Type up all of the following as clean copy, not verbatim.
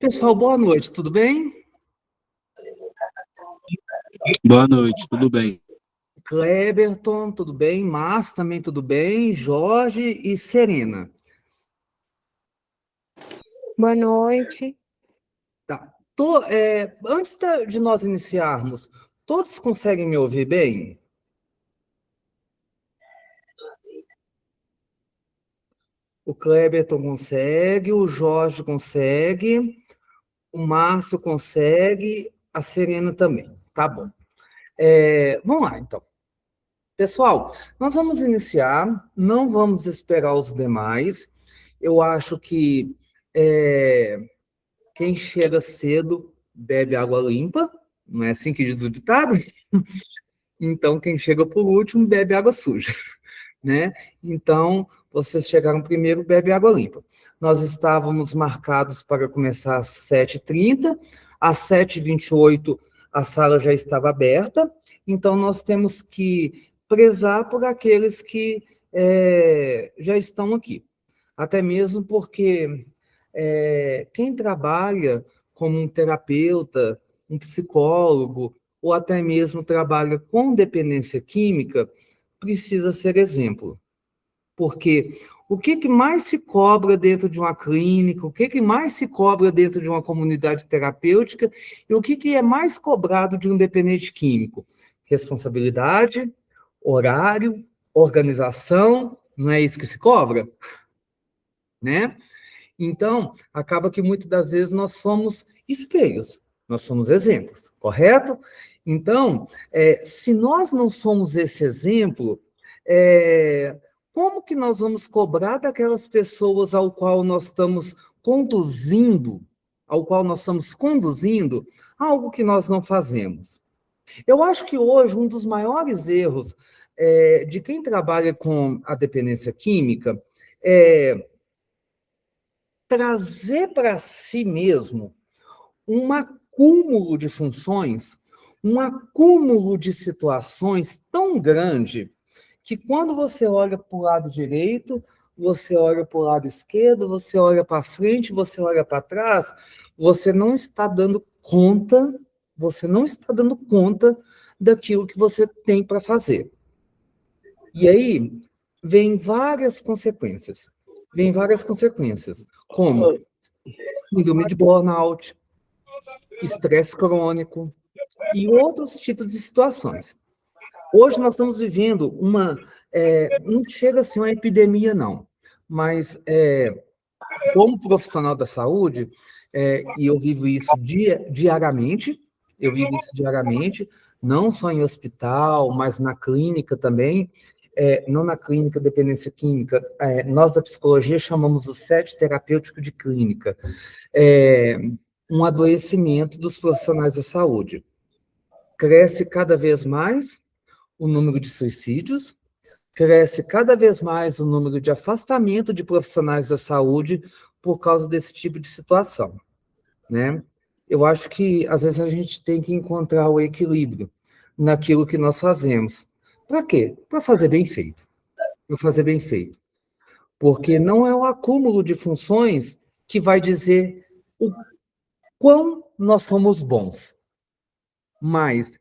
Pessoal, boa noite, tudo bem? Boa noite, tudo bem? Cleberton, tudo bem? Márcio também tudo bem? Jorge e Serena. Boa noite. Tá. Antes de nós iniciarmos, todos conseguem me ouvir bem? O Cleberton consegue, o Jorge consegue, o Márcio consegue, a Serena também. Tá bom. Vamos lá, então. Pessoal, nós vamos iniciar, não vamos esperar os demais. Eu acho que quem chega cedo bebe água limpa, não é assim que diz o ditado? Então, quem chega por último bebe água suja, né? Então, vocês chegaram primeiro, bebe água limpa. Nós estávamos marcados para começar às 7h30, às 7h28 a sala já estava aberta, então nós temos que prezar por aqueles que já estão aqui. Até mesmo porque quem trabalha como um terapeuta, um psicólogo, ou até mesmo trabalha com dependência química, precisa ser exemplo. Porque o que mais se cobra dentro de uma clínica, o que mais se cobra dentro de uma comunidade terapêutica e o que é mais cobrado de um dependente químico? Responsabilidade, horário, organização, não é isso que se cobra? Né? Então, acaba que muitas das vezes nós somos espelhos, nós somos exemplos, correto? Então, se nós não somos esse exemplo, como que nós vamos cobrar daquelas pessoas ao qual nós estamos conduzindo algo que nós não fazemos? Eu acho que hoje um dos maiores erros de quem trabalha com a dependência química é trazer para si mesmo um acúmulo de funções, um acúmulo de situações tão grande que quando você olha para o lado direito, você olha para o lado esquerdo, você olha para frente, você olha para trás, você não está dando conta, daquilo que você tem para fazer. E aí vem várias consequências. Como síndrome de burnout, estresse crônico e outros tipos de situações. Hoje nós estamos vivendo não chega a ser uma epidemia, não, mas como profissional da saúde, e eu vivo isso diariamente, não só em hospital, mas na clínica também, não na clínica dependência química, nós da psicologia chamamos o set terapêutico de clínica, um adoecimento dos profissionais da saúde. Cresce cada vez mais o número de suicídios, cresce cada vez mais o número de afastamento de profissionais da saúde por causa desse tipo de situação, né? Eu acho que, às vezes, a gente tem que encontrar o equilíbrio naquilo que nós fazemos. Para quê? Para fazer bem feito. Porque não é o acúmulo de funções que vai dizer o quão nós somos bons, mas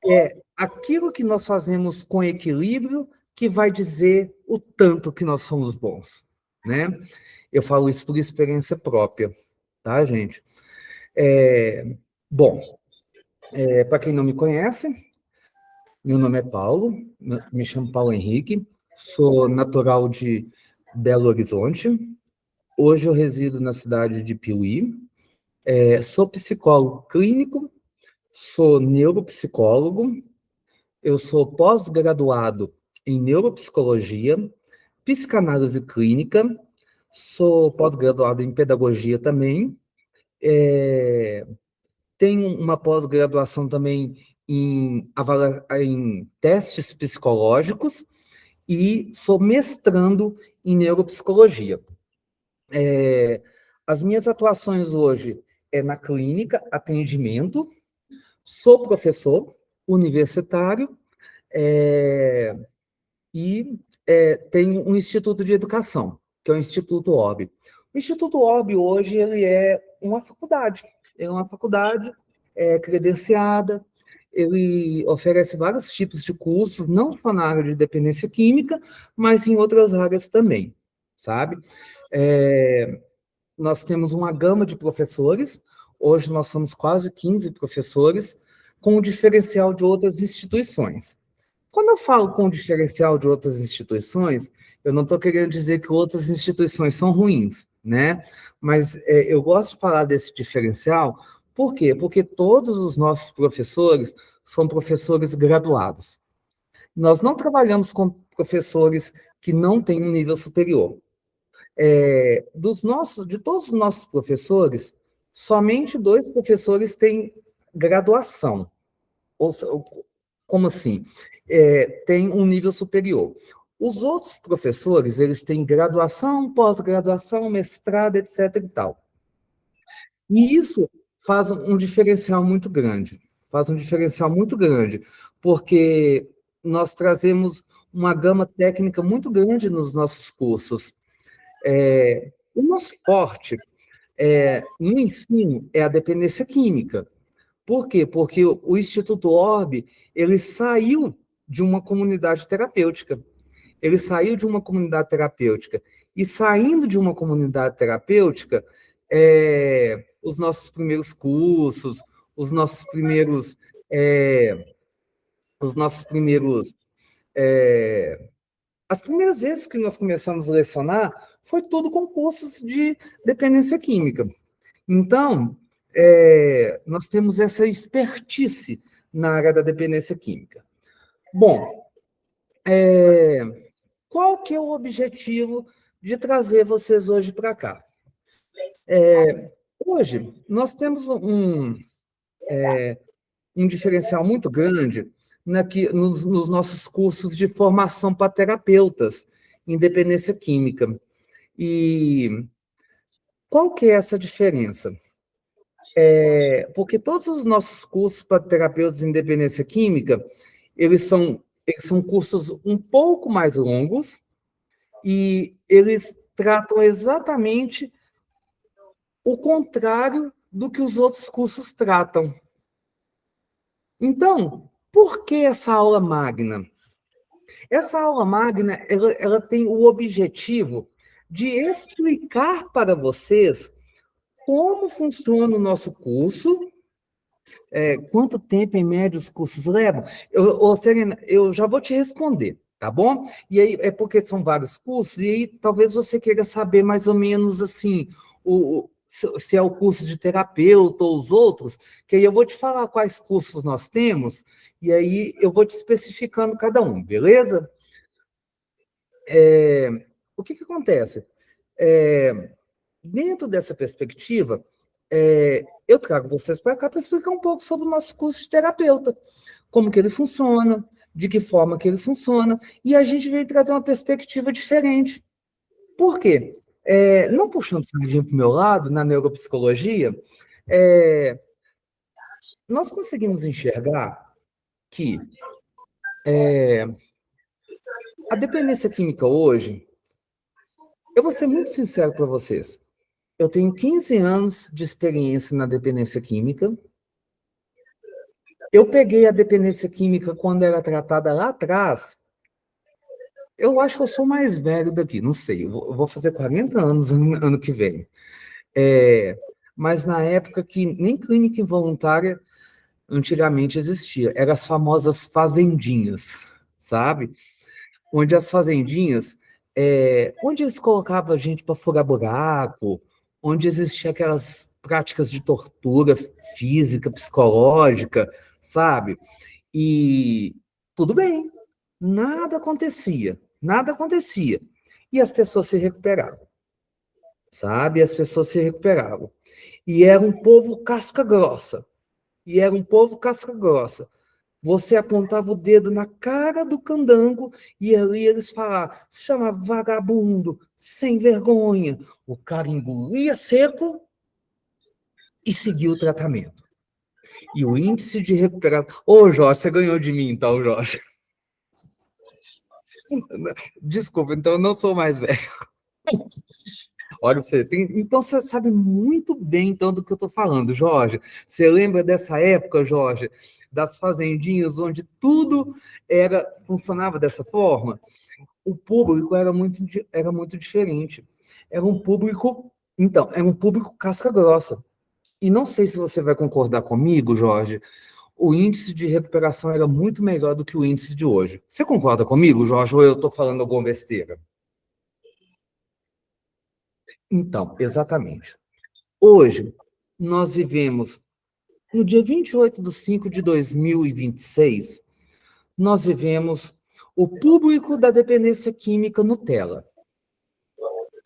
é aquilo que nós fazemos com equilíbrio que vai dizer o tanto que nós somos bons, né? Eu falo isso por experiência própria, tá, gente? Bom, para quem não me conhece, meu nome é Paulo, me chamo Paulo Henrique, sou natural de Belo Horizonte, hoje eu resido na cidade de Piuí, sou psicólogo clínico, sou neuropsicólogo, eu sou pós-graduado em neuropsicologia, psicanálise clínica, sou pós-graduado em pedagogia também, tenho uma pós-graduação também em testes psicológicos e sou mestrando em neuropsicologia. As minhas atuações hoje na clínica, atendimento, sou professor universitário, e tenho um instituto de educação, que é o Instituto OB. O Instituto OB hoje ele é uma faculdade. Ele é uma faculdade credenciada, ele oferece vários tipos de cursos, não só na área de dependência química, mas em outras áreas também, sabe? Nós temos uma gama de professores, hoje nós somos quase 15 professores, com o diferencial de outras instituições. Quando eu falo com o diferencial de outras instituições, eu não estou querendo dizer que outras instituições são ruins, né? Mas eu gosto de falar desse diferencial, por quê? Porque todos os nossos professores são professores graduados. Nós não trabalhamos com professores que não têm um nível superior. De todos os nossos professores, somente 2 professores têm graduação. Como assim? Tem um nível superior. Os outros professores, eles têm graduação, pós-graduação, mestrado, etc. e tal. E isso faz um diferencial muito grande. Faz um diferencial muito grande, porque nós trazemos uma gama técnica muito grande nos nossos cursos. O nosso forte no ensino é a dependência química. Por quê? Porque o Instituto Orbe, ele saiu de uma comunidade terapêutica. Ele saiu de uma comunidade terapêutica. E saindo de uma comunidade terapêutica, os nossos primeiros cursos, os nossos primeiros, as primeiras vezes que nós começamos a lecionar, foi tudo com cursos de dependência química. Então, nós temos essa expertise na área da dependência química. Bom, qual que é o objetivo de trazer vocês hoje para cá? Hoje, nós temos um diferencial muito grande nos nossos cursos de formação para terapeutas em dependência química. E qual que é essa diferença? Porque todos os nossos cursos para terapeutas em dependência química, eles são cursos um pouco mais longos e eles tratam exatamente o contrário do que os outros cursos tratam. Então, por que essa aula magna? Essa aula magna, ela tem o objetivo de explicar para vocês como funciona o nosso curso, quanto tempo, em média, os cursos levam. Serena, eu já vou te responder, tá bom? E aí, porque são vários cursos, e aí talvez você queira saber mais ou menos, assim, se é o curso de terapeuta ou os outros, que aí eu vou te falar quais cursos nós temos, e aí eu vou te especificando cada um, beleza? O que acontece? Dentro dessa perspectiva, eu trago vocês para cá para explicar um pouco sobre o nosso curso de terapeuta, como que ele funciona, de que forma que ele funciona, e a gente veio trazer uma perspectiva diferente. Por quê? Não puxando sardinha para o meu lado, na neuropsicologia, nós conseguimos enxergar que a dependência química hoje, eu vou ser muito sincero para vocês, eu tenho 15 anos de experiência na dependência química. Eu peguei a dependência química quando era tratada lá atrás. Eu acho que eu sou mais velho daqui, não sei. Eu vou fazer 40 anos ano que vem. Mas na época que nem clínica involuntária antigamente existia. Eram as famosas fazendinhas, sabe? Onde as fazendinhas, onde eles colocavam a gente para furar buraco, onde existia aquelas práticas de tortura física, psicológica, sabe? E tudo bem, nada acontecia. E as pessoas se recuperavam, sabe? As pessoas se recuperavam. E era um povo casca grossa. Você apontava o dedo na cara do candango e ali eles falavam, se chama vagabundo, sem vergonha. O cara engolia seco e seguia o tratamento. E o índice de recuperação... Ô, Jorge, você ganhou de mim, então, Jorge. Desculpa, então eu não sou mais velho. Olha, você tem. Então, você sabe muito bem, então, do que eu estou falando, Jorge. Você lembra dessa época, Jorge, das fazendinhas, onde tudo funcionava dessa forma? O público era muito diferente. Era um público. Então, era um público casca grossa. E não sei se você vai concordar comigo, Jorge, o índice de recuperação era muito melhor do que o índice de hoje. Você concorda comigo, Jorge, ou eu estou falando alguma besteira? Então, exatamente. Hoje, nós vivemos, no dia 28/5/2026, nós vivemos o público da dependência química Nutella,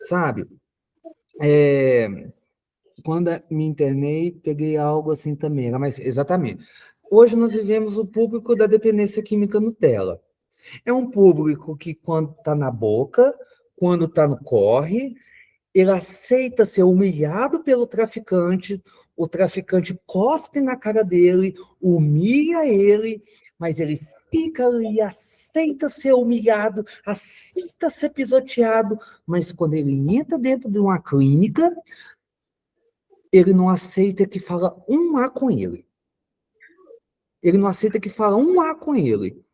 sabe? Quando me internei, peguei algo assim também, mas exatamente. Hoje nós vivemos o público da dependência química Nutella. É um público que, quando está na boca, quando está no corre, ele aceita ser humilhado pelo traficante, o traficante cospe na cara dele, humilha ele, mas ele fica ali, aceita ser humilhado, aceita ser pisoteado, mas quando ele entra dentro de uma clínica, ele não aceita que fala um A com ele. Ele não aceita que fala um A com ele.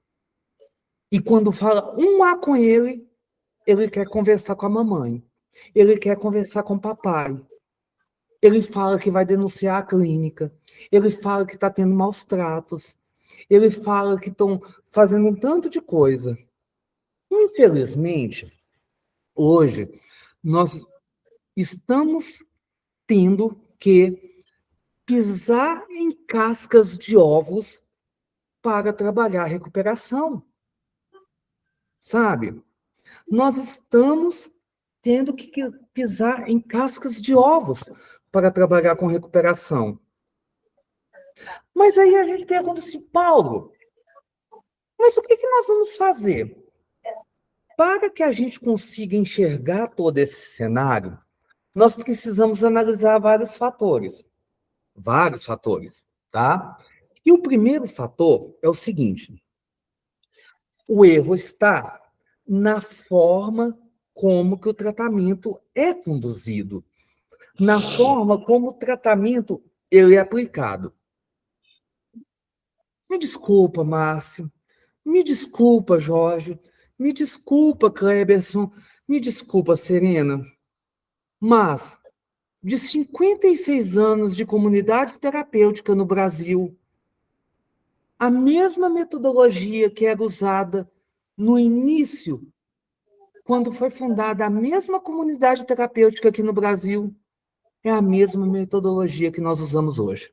E quando fala um A com ele quer conversar com a mamãe. Ele quer conversar com o papai. Ele fala que vai denunciar a clínica. Ele fala que está tendo maus tratos. Ele fala que estão fazendo um tanto de coisa. Infelizmente, hoje, nós estamos tendo que pisar em cascas de ovos para trabalhar a recuperação. Sabe? Nós estamos tendo que pisar em cascas de ovos para trabalhar com recuperação. Mas aí a gente pergunta assim, Paulo, mas o que nós vamos fazer? Para que a gente consiga enxergar todo esse cenário, nós precisamos analisar vários fatores. Vários fatores, tá? E o primeiro fator é o seguinte: o erro está na forma como que o tratamento é conduzido, na forma como o tratamento ele é aplicado. Me desculpa, Márcio. Me desculpa, Jorge. Me desculpa, Kleberson. Me desculpa, Serena. Mas, de 56 anos de comunidade terapêutica no Brasil, a mesma metodologia que era usada no início, quando foi fundada a mesma comunidade terapêutica aqui no Brasil, é a mesma metodologia que nós usamos hoje.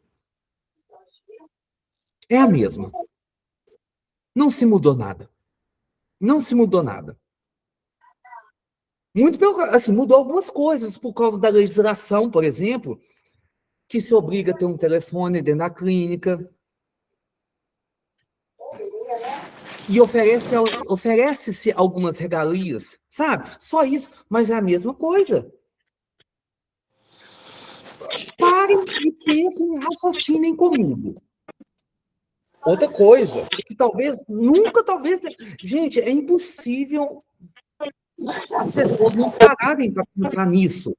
É a mesma. Não se mudou nada. Não se mudou nada. Muito pelo assim, mudou algumas coisas por causa da legislação, por exemplo, que se obriga a ter um telefone dentro da clínica. E oferece-se algumas regalias, sabe? Só isso, mas é a mesma coisa. Parem e pensem, raciocinem comigo. Outra coisa, que talvez, gente, é impossível as pessoas não pararem para pensar nisso.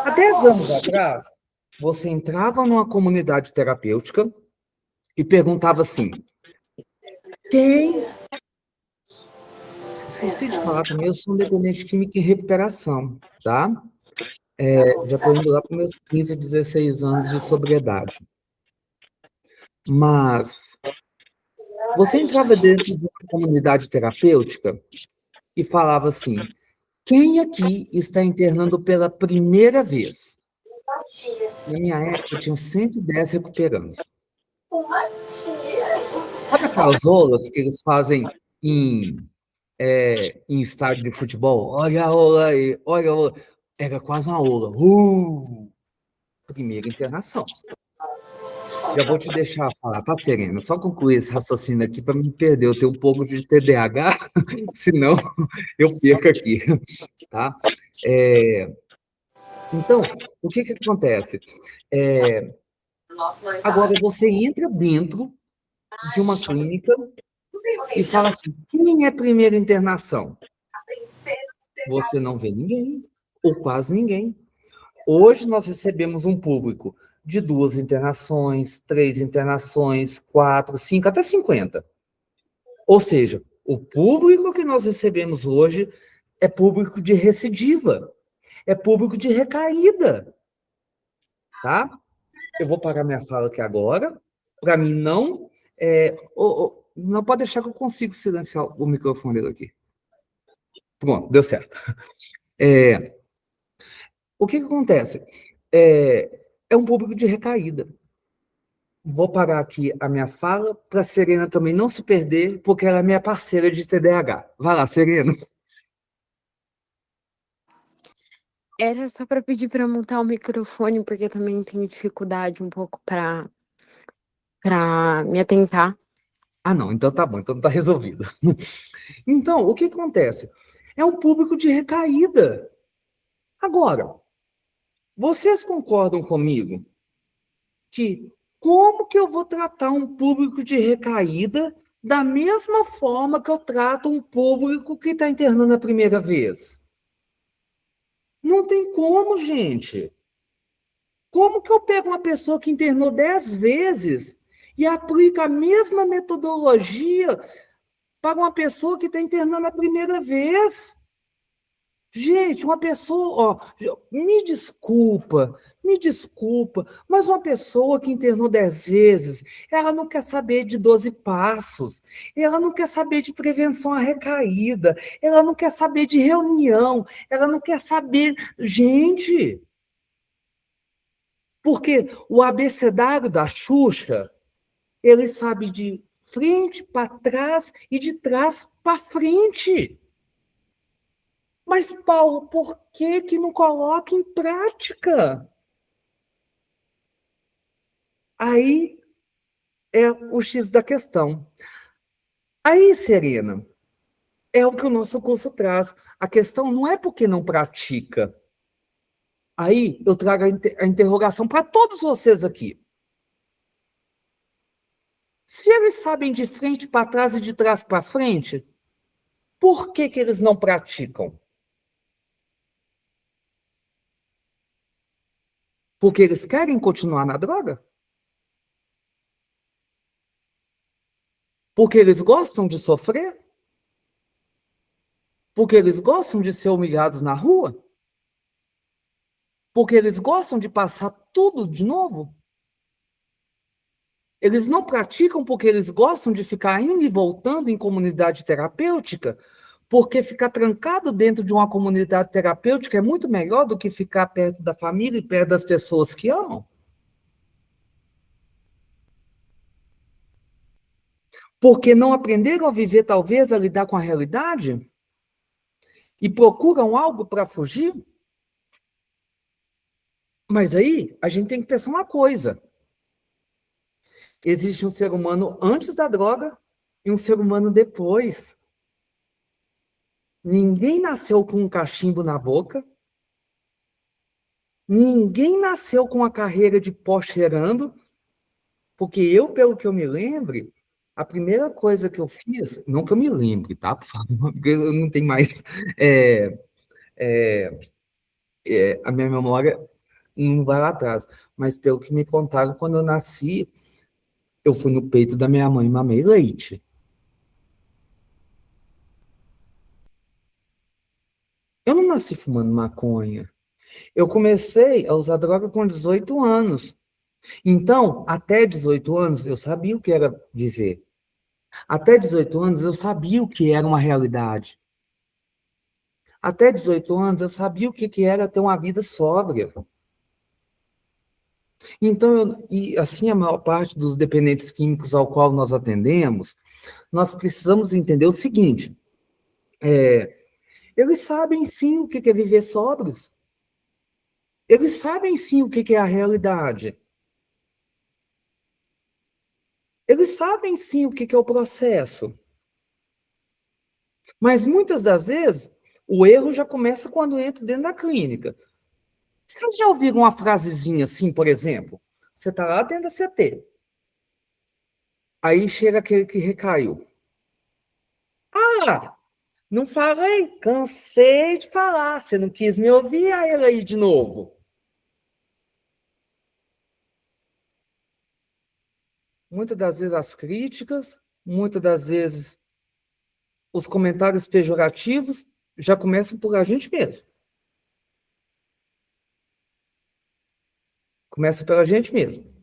Há 10 anos atrás, você entrava numa comunidade terapêutica e perguntava assim, esqueci de falar também, eu sou um dependente químico em recuperação, tá? Já estou indo lá para os meus 15, 16 anos de sobriedade. Mas você entrava dentro de uma comunidade terapêutica e falava assim, quem aqui está internando pela primeira vez? Na minha época, tinham 110 recuperandos. Sabe aquelas olas que eles fazem em estádio de futebol? Olha a ola aí, olha a ola. Era quase uma ola. Primeira internação. Já vou te deixar falar, tá, Serena? Só concluir esse raciocínio aqui para me perder. Eu tenho um pouco de TDAH, senão eu perco aqui, tá? Então, o que acontece? Agora, você entra dentro de uma clínica e fala assim, quem é primeira internação? você não vê ninguém, ou quase ninguém. Hoje nós recebemos um público de 2 internações, 3 internações, 4, 5, até 50. Ou seja, o público que nós recebemos hoje é público de recidiva, é público de recaída, tá? Eu vou parar minha fala aqui agora, para mim não... não pode deixar que eu consigo silenciar o microfone dele aqui. Pronto, deu certo. O que acontece? É um público de recaída. Vou parar aqui a minha fala para a Serena também não se perder, porque ela é minha parceira de TDAH. Vai lá, Serena. Era só para pedir para montar o microfone, porque eu também tenho dificuldade um pouco para me atentar. Ah, não, então tá bom, então tá resolvido. Então, o que acontece? É um público de recaída. Agora, vocês concordam comigo que como que eu vou tratar um público de recaída da mesma forma que eu trato um público que está internando a primeira vez? Não tem como, gente. Como que eu pego uma pessoa que internou 10 vezes e aplico a mesma metodologia para uma pessoa que está internando a primeira vez? Gente, uma pessoa, ó, me desculpa, mas uma pessoa que internou 10 vezes, ela não quer saber de 12 passos, ela não quer saber de prevenção à recaída, ela não quer saber de reunião, ela não quer saber... Gente, porque o abecedário da Xuxa, ele sabe de frente para trás e de trás para frente. Mas, Paulo, por que que não coloca em prática? Aí é o X da questão. Aí, Serena, é o que o nosso curso traz. A questão não é porque não pratica. Aí eu trago a interrogação para todos vocês aqui. Se eles sabem de frente para trás e de trás para frente, por que que eles não praticam? Porque eles querem continuar na droga? Porque eles gostam de sofrer? Porque eles gostam de ser humilhados na rua? Porque eles gostam de passar tudo de novo? Eles não praticam porque eles gostam de ficar indo e voltando em comunidade terapêutica? Porque ficar trancado dentro de uma comunidade terapêutica é muito melhor do que ficar perto da família e perto das pessoas que amam? Porque não aprenderam a viver, talvez, a lidar com a realidade? E procuram algo para fugir? Mas aí a gente tem que pensar uma coisa. Existe um ser humano antes da droga e um ser humano depois. Ninguém nasceu com um cachimbo na boca. Ninguém nasceu com a carreira de pó cheirando. Porque eu, pelo que eu me lembre, a primeira coisa que eu fiz, não que eu me lembre, tá? Por favor, porque eu não tenho mais... a minha memória não vai lá atrás. Mas pelo que me contaram, quando eu nasci, eu fui no peito da minha mãe e mamei leite. Eu não nasci fumando maconha. Eu comecei a usar droga com 18 anos. Então, até 18 anos, eu sabia o que era viver. Até 18 anos, eu sabia o que era uma realidade. Até 18 anos, eu sabia o que era ter uma vida sóbria. Então, e assim, a maior parte dos dependentes químicos ao qual nós atendemos, nós precisamos entender o seguinte: eles sabem sim o que é viver sóbrios. Eles sabem sim o que é a realidade. Eles sabem sim o que é o processo. Mas muitas das vezes, o erro já começa quando entra dentro da clínica. Vocês já ouviram uma frasezinha assim, por exemplo? Você está lá dentro da CT. Aí chega aquele que recaiu. Ah, Não falei, cansei de falar. Você não quis me ouvir, aí ela aí de novo. Muitas das vezes as críticas, muitas das vezes os comentários pejorativos já começam por a gente mesmo. Começa pela gente mesmo.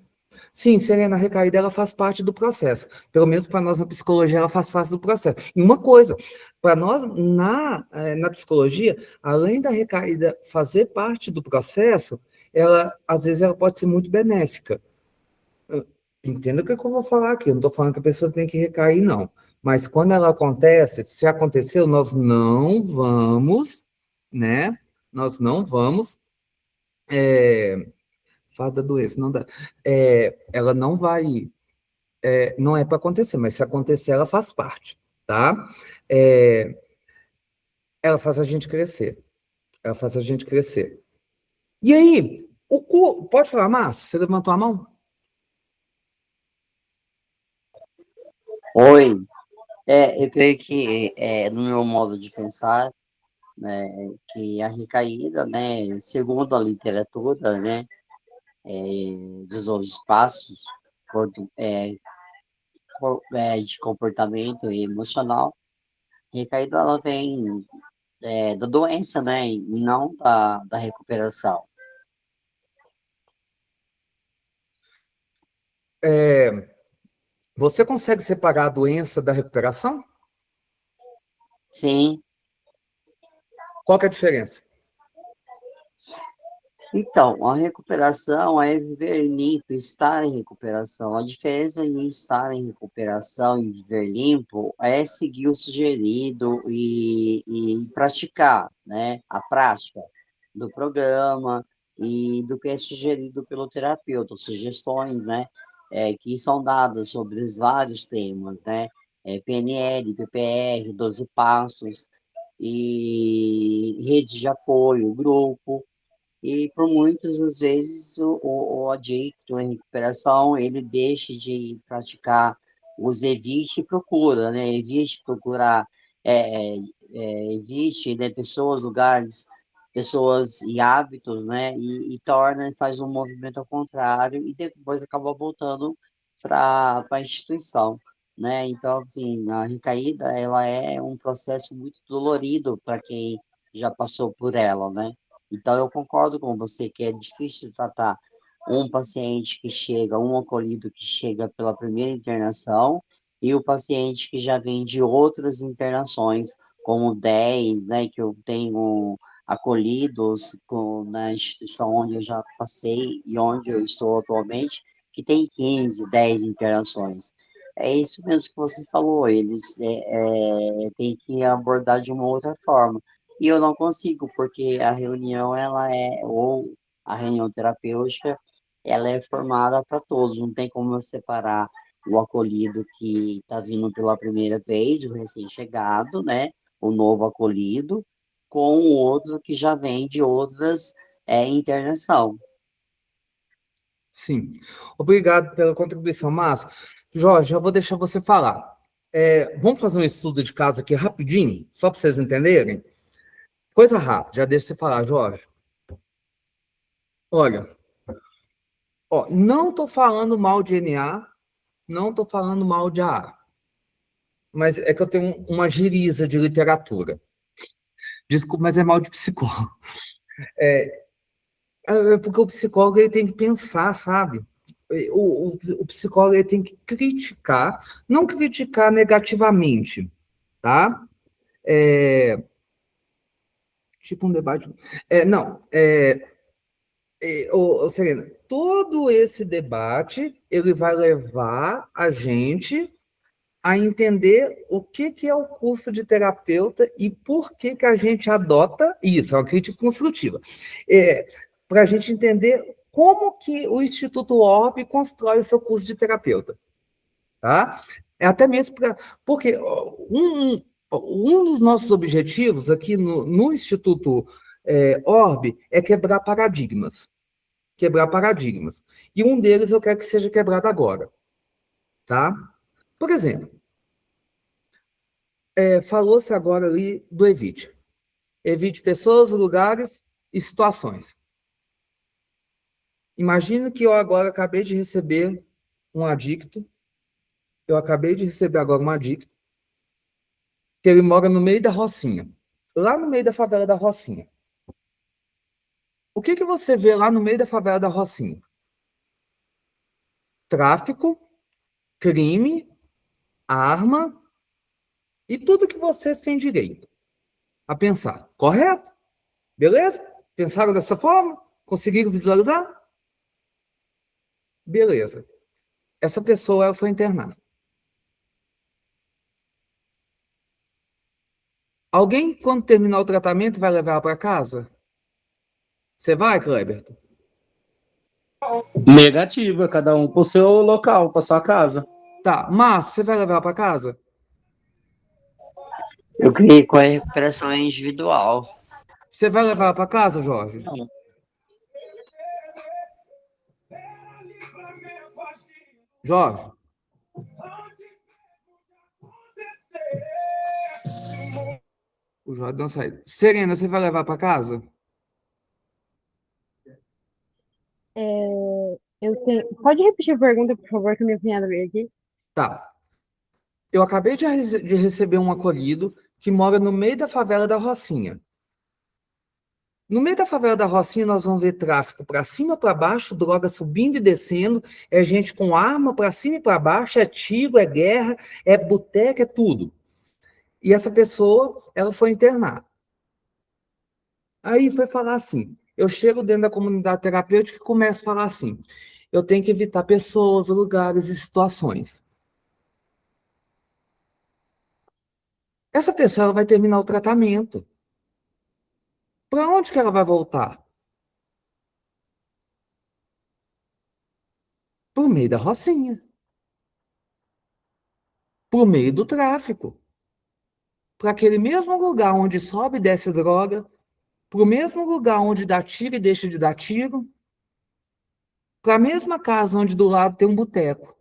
Sim, Serena, a recaída ela faz parte do processo. Pelo menos para nós na psicologia, ela faz parte do processo. E uma coisa, para nós na psicologia, além da recaída fazer parte do processo, ela às vezes ela pode ser muito benéfica. Entenda o que eu vou falar aqui. Eu não estou falando que a pessoa tem que recair, não. Mas quando ela acontece, se aconteceu, nós não vamos, né? Nós não vamos. Faz a doença, não dá. Ela não vai. Não é para acontecer, mas se acontecer, ela faz parte, tá? É, ela faz a gente crescer. Ela faz a gente crescer. E aí, pode falar, Márcio? Você levantou a mão? Oi, eu creio que no meu modo de pensar, né, que a recaída, né, segundo a literatura, né, dos espaços de comportamento e emocional, recaída ela vem da doença, né, e não da recuperação. Você consegue separar a doença da recuperação? Sim. Qual que é a diferença? Então, a recuperação é viver limpo, estar em recuperação. A diferença em estar em recuperação e viver limpo é seguir o sugerido e praticar, né, a prática do programa e do que é sugerido pelo terapeuta, sugestões, né, que são dadas sobre os vários temas, né, PNL, PPR, 12 passos e rede de apoio, grupo. E por muitas das vezes o adicto em recuperação, ele deixa de praticar os evite e procura, né? Evite procurar, evite, né, pessoas, lugares, pessoas e hábitos, né? E torna, faz um movimento ao contrário e depois acaba voltando para a instituição, né? Então, assim, a recaída, ela é um processo muito dolorido para quem já passou por ela, né? Então, eu concordo com você que é difícil tratar um paciente que chega, um acolhido que chega pela primeira internação e o paciente que já vem de outras internações, como 10, né, que eu tenho acolhidos na instituição onde eu já passei e onde eu estou atualmente, que tem 15, 10 internações. É isso mesmo que você falou, eles têm que abordar de uma outra forma. E eu não consigo, porque a reunião, ou a reunião terapêutica, ela é formada para todos, não tem como eu separar o acolhido que está vindo pela primeira vez, o recém-chegado, né, o novo acolhido, com o outro que já vem de outras internação. Sim. Obrigado pela contribuição, Márcio. Jorge, eu vou deixar você falar. Vamos fazer um estudo de caso aqui rapidinho, só para vocês entenderem? Coisa rápida, já deixa você falar, Jorge. Olha, ó, não estou falando mal de NA, não estou falando mal de AA, mas é que eu tenho uma giriza de literatura. Desculpa, mas é mal de psicólogo. Porque o psicólogo ele tem que pensar, sabe? O psicólogo ele tem que criticar, não criticar negativamente, tá? Tipo um debate. Não, Serena, todo esse debate ele vai levar a gente a entender o que é o curso de terapeuta e por que a gente adota isso, é uma crítica construtiva. Para a gente entender como que o Instituto Orb constrói o seu curso de terapeuta, tá? É até mesmo para... Porque um dos nossos objetivos aqui no Instituto Orb é quebrar paradigmas. Quebrar paradigmas. E um deles eu quero que seja quebrado agora, tá? Por exemplo, Falou-se agora ali do evite. Evite pessoas, lugares e situações. Imagina que eu agora acabei de receber um adicto, que ele mora no meio da Rocinha, lá no meio da favela da Rocinha. O que que você vê lá no meio da favela da Rocinha? Tráfico, crime, arma e tudo que você tem direito a pensar. Correto? Beleza? Pensaram dessa forma? Conseguiram visualizar? Beleza. Essa pessoa ela foi internada. Alguém, quando terminar o tratamento, vai levar ela para casa? Você vai, Kleber? Negativa, cada um pro seu local, pra sua casa. Tá, mas você vai levar ela para casa? Eu creio que a recuperação é individual. Você vai levar ela para casa, Jorge? Jorge? O Jorge não sai. Serena, você vai levar para casa? Pode repetir a pergunta, por favor, que a minha cunhada veio aqui? Tá. Eu acabei de receber um acolhido que mora no meio da favela da Rocinha. No meio da favela da Rocinha, nós vamos ver tráfico para cima, para baixo, droga subindo e descendo, é gente com arma para cima e para baixo, é tiro, é guerra, é boteca, é tudo. E essa pessoa, ela foi internar. Aí foi falar assim, eu chego dentro da comunidade terapêutica e começo a falar assim, eu tenho que evitar pessoas, lugares e situações. Essa pessoa ela vai terminar o tratamento. Para onde que ela vai voltar? Por meio da Rocinha. Por meio do tráfico. Para aquele mesmo lugar onde sobe e desce droga, para o mesmo lugar onde dá tiro e deixa de dar tiro, para a mesma casa onde do lado tem um boteco.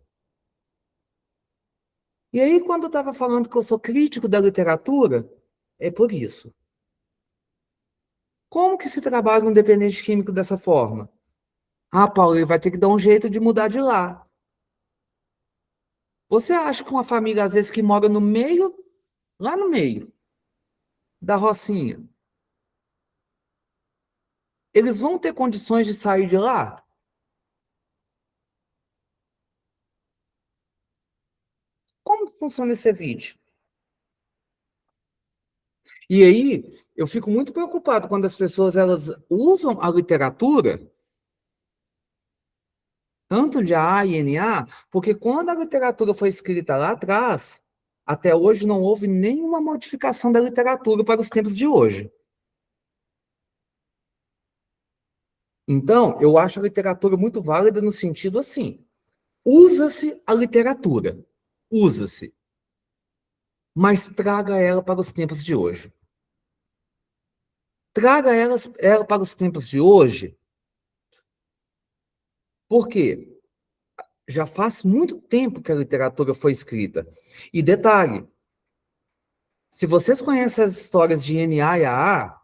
E aí, quando eu estava falando que eu sou crítico da literatura, é por isso. Como que se trabalha um dependente químico dessa forma? Ah, Paulo, ele vai ter que dar um jeito de mudar de lá. Você acha que uma família, às vezes, que mora no meio, lá no meio da Rocinha, eles vão ter condições de sair de lá? Como que funciona esse vídeo? E aí, eu fico muito preocupado quando as pessoas elas usam a literatura, tanto de A e NA, porque quando a literatura foi escrita lá atrás, até hoje não houve nenhuma modificação da literatura para os tempos de hoje. Então, eu acho a literatura muito válida no sentido assim, usa-se a literatura, usa-se, mas traga ela para os tempos de hoje. Traga ela para os tempos de hoje, por quê? Já faz muito tempo que a literatura foi escrita. E detalhe, se vocês conhecem as histórias de NA e AA,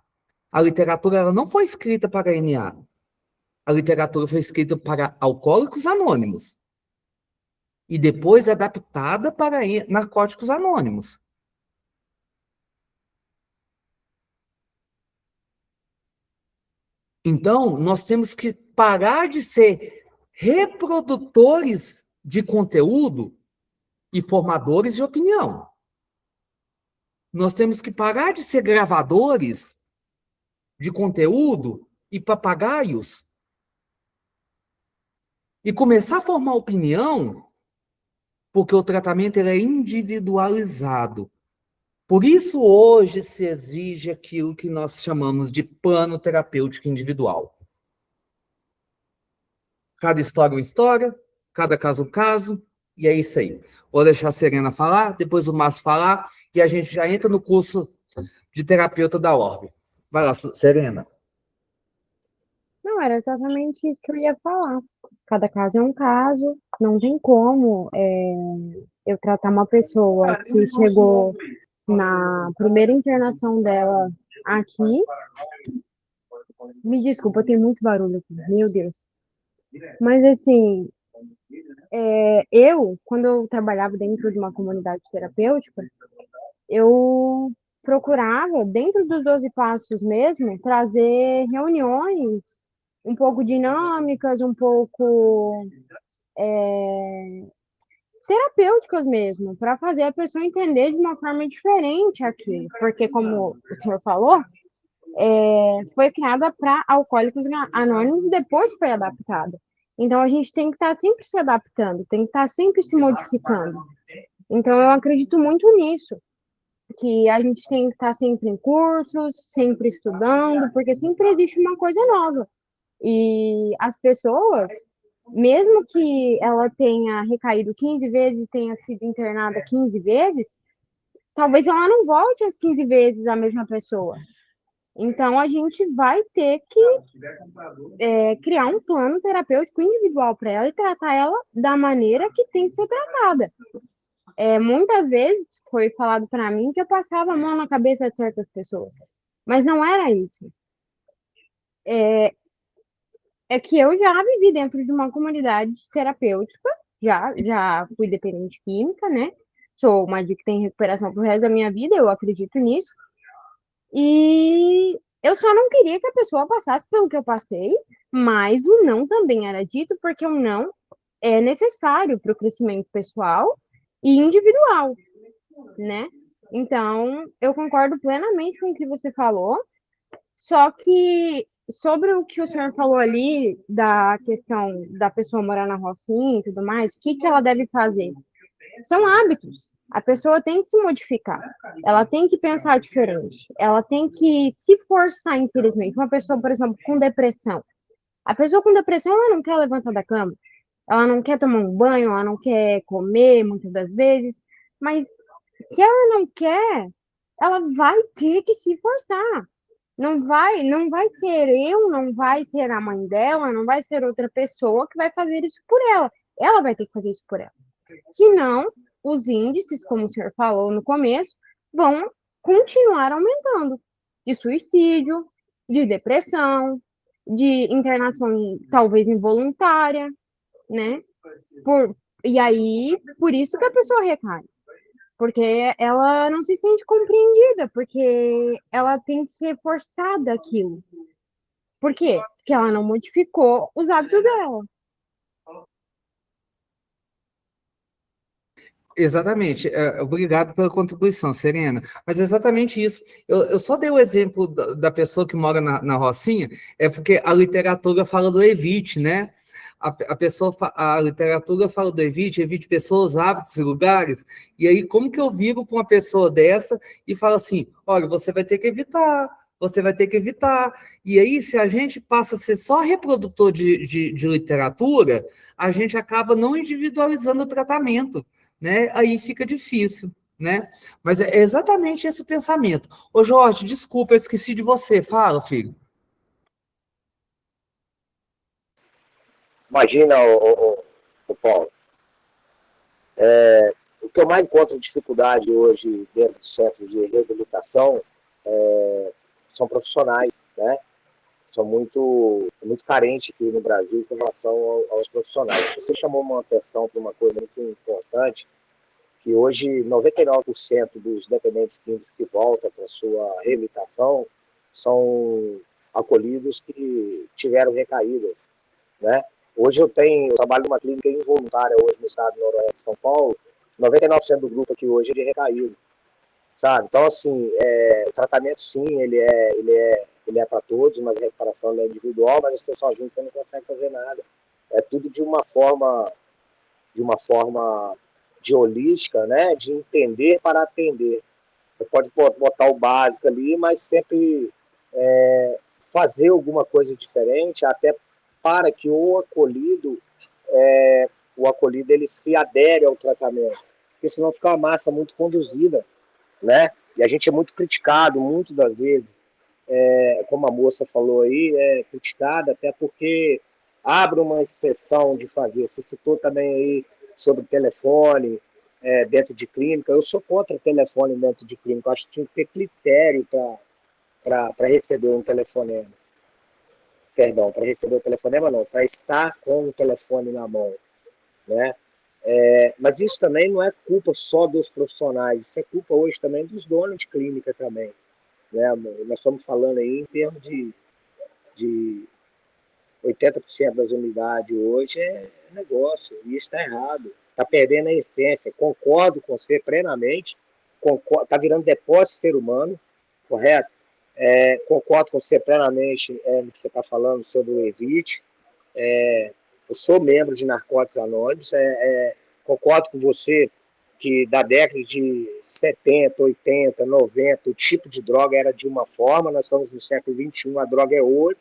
a literatura ela não foi escrita para NA. A literatura foi escrita para Alcoólicos Anônimos. E depois adaptada para Narcóticos Anônimos. Então, nós temos que parar de ser reprodutores de conteúdo e formadores de opinião. Nós temos que parar de ser gravadores de conteúdo e papagaios e começar a formar opinião, porque o tratamento ele é individualizado. Por isso, hoje, se exige aquilo que nós chamamos de plano terapêutico individual. Cada história é uma história, cada caso um caso, e é isso aí. Vou deixar a Serena falar, depois o Márcio falar, e a gente já entra no curso de terapeuta da Orbe. Vai lá, Serena. Não, era exatamente isso que eu ia falar. Cada caso é um caso, não tem como eu tratar uma pessoa que chegou na primeira internação dela aqui. Me desculpa, tem muito barulho aqui, meu Deus. Mas assim, quando eu trabalhava dentro de uma comunidade terapêutica, eu procurava, dentro dos 12 passos mesmo, trazer reuniões um pouco dinâmicas, um pouco terapêuticas mesmo, para fazer a pessoa entender de uma forma diferente aquilo. Porque, como o senhor falou, foi criada para alcoólicos anônimos e depois foi adaptada. Então, a gente tem que estar sempre se adaptando, tem que estar sempre se modificando. Então, eu acredito muito nisso, que a gente tem que estar sempre em cursos, sempre estudando, porque sempre existe uma coisa nova. E as pessoas, mesmo que ela tenha recaído 15 vezes, tenha sido internada 15 vezes, talvez ela não volte as 15 vezes a mesma pessoa. Então, a gente vai ter que criar um plano terapêutico individual para ela e tratar ela da maneira que tem que ser tratada. Muitas vezes foi falado para mim que eu passava a mão na cabeça de certas pessoas, mas não era isso. É que eu já vivi dentro de uma comunidade terapêutica, já fui dependente química, né? Sou uma que tem recuperação pro resto da minha vida, eu acredito nisso. E eu só não queria que a pessoa passasse pelo que eu passei, mas o não também era dito, porque o não é necessário para o crescimento pessoal e individual, né? Então, eu concordo plenamente com o que você falou, só que sobre o que o senhor falou ali, da questão da pessoa morar na rocinha e tudo mais, o que que ela deve fazer? São hábitos. A pessoa tem que se modificar. Ela tem que pensar diferente. Ela tem que se forçar, infelizmente. Uma pessoa, por exemplo, com depressão. A pessoa com depressão, ela não quer levantar da cama. Ela não quer tomar um banho, ela não quer comer, muitas das vezes. Mas se ela não quer, ela vai ter que se forçar. Não vai ser eu, não vai ser a mãe dela, não vai ser outra pessoa que vai fazer isso por ela. Ela vai ter que fazer isso por ela. Senão, os índices, como o senhor falou no começo, vão continuar aumentando de suicídio, de depressão, de internação talvez involuntária, né? E aí, por isso que a pessoa recai. Porque ela não se sente compreendida, porque ela tem que ser forçada aquilo. Por quê? Porque ela não modificou os hábitos dela. Exatamente. Obrigado pela contribuição, Serena. Mas é exatamente isso. Eu só dei o exemplo da pessoa que mora na Rocinha, é porque a literatura fala do evite, né? A literatura fala do evite pessoas, hábitos e lugares. E aí, como que eu viro para uma pessoa dessa e falo assim: olha, você vai ter que evitar, você vai ter que evitar. E aí, se a gente passa a ser só reprodutor de literatura, a gente acaba não individualizando o tratamento, né? Aí fica difícil, né? Mas é exatamente esse pensamento. Ô, Jorge, desculpa, eu esqueci de você. Fala, filho. Imagina, o Paulo, o que eu mais encontro dificuldade hoje dentro do centro de reabilitação são profissionais, né? São muito carentes aqui no Brasil com relação aos profissionais. Você chamou uma atenção para uma coisa muito importante, que hoje 99% dos dependentes químicos que voltam para a sua reabilitação são acolhidos que tiveram recaídas, né? Hoje eu trabalho numa clínica involuntária hoje no estado do Noroeste de São Paulo, 99% do grupo aqui hoje é de recaído, sabe? Então, assim, o tratamento, sim, ele é para todos, mas a recuperação é individual, mas você sozinho você não consegue fazer nada. É tudo de uma forma de holística, né? De entender para atender. Você pode botar o básico ali, mas sempre fazer alguma coisa diferente, até para que o acolhido ele se adere ao tratamento, porque senão fica uma massa muito conduzida, né? E a gente é muito criticado, muitas das vezes, como a moça falou aí, criticada até porque abre uma exceção de fazer. Você citou também aí sobre o telefone, dentro de clínica. Eu sou contra telefone dentro de clínica. Eu acho que tinha que ter critério para receber um telefonema. Perdão, para receber o telefonema não, para estar com o telefone na mão, né? Mas isso também não é culpa só dos profissionais, isso é culpa hoje também dos donos de clínica também, né? Nós estamos falando aí em termos de 80% das unidades hoje é negócio, e isso está errado, está perdendo a essência. Concordo com você plenamente, está virando depósito de ser humano, correto? Concordo com você plenamente no que você está falando sobre o Evite. Eu sou membro de Narcóticos Anônimos, concordo com você que da década de 70, 80, 90, o tipo de droga era de uma forma, nós estamos no século XXI, a droga é outra.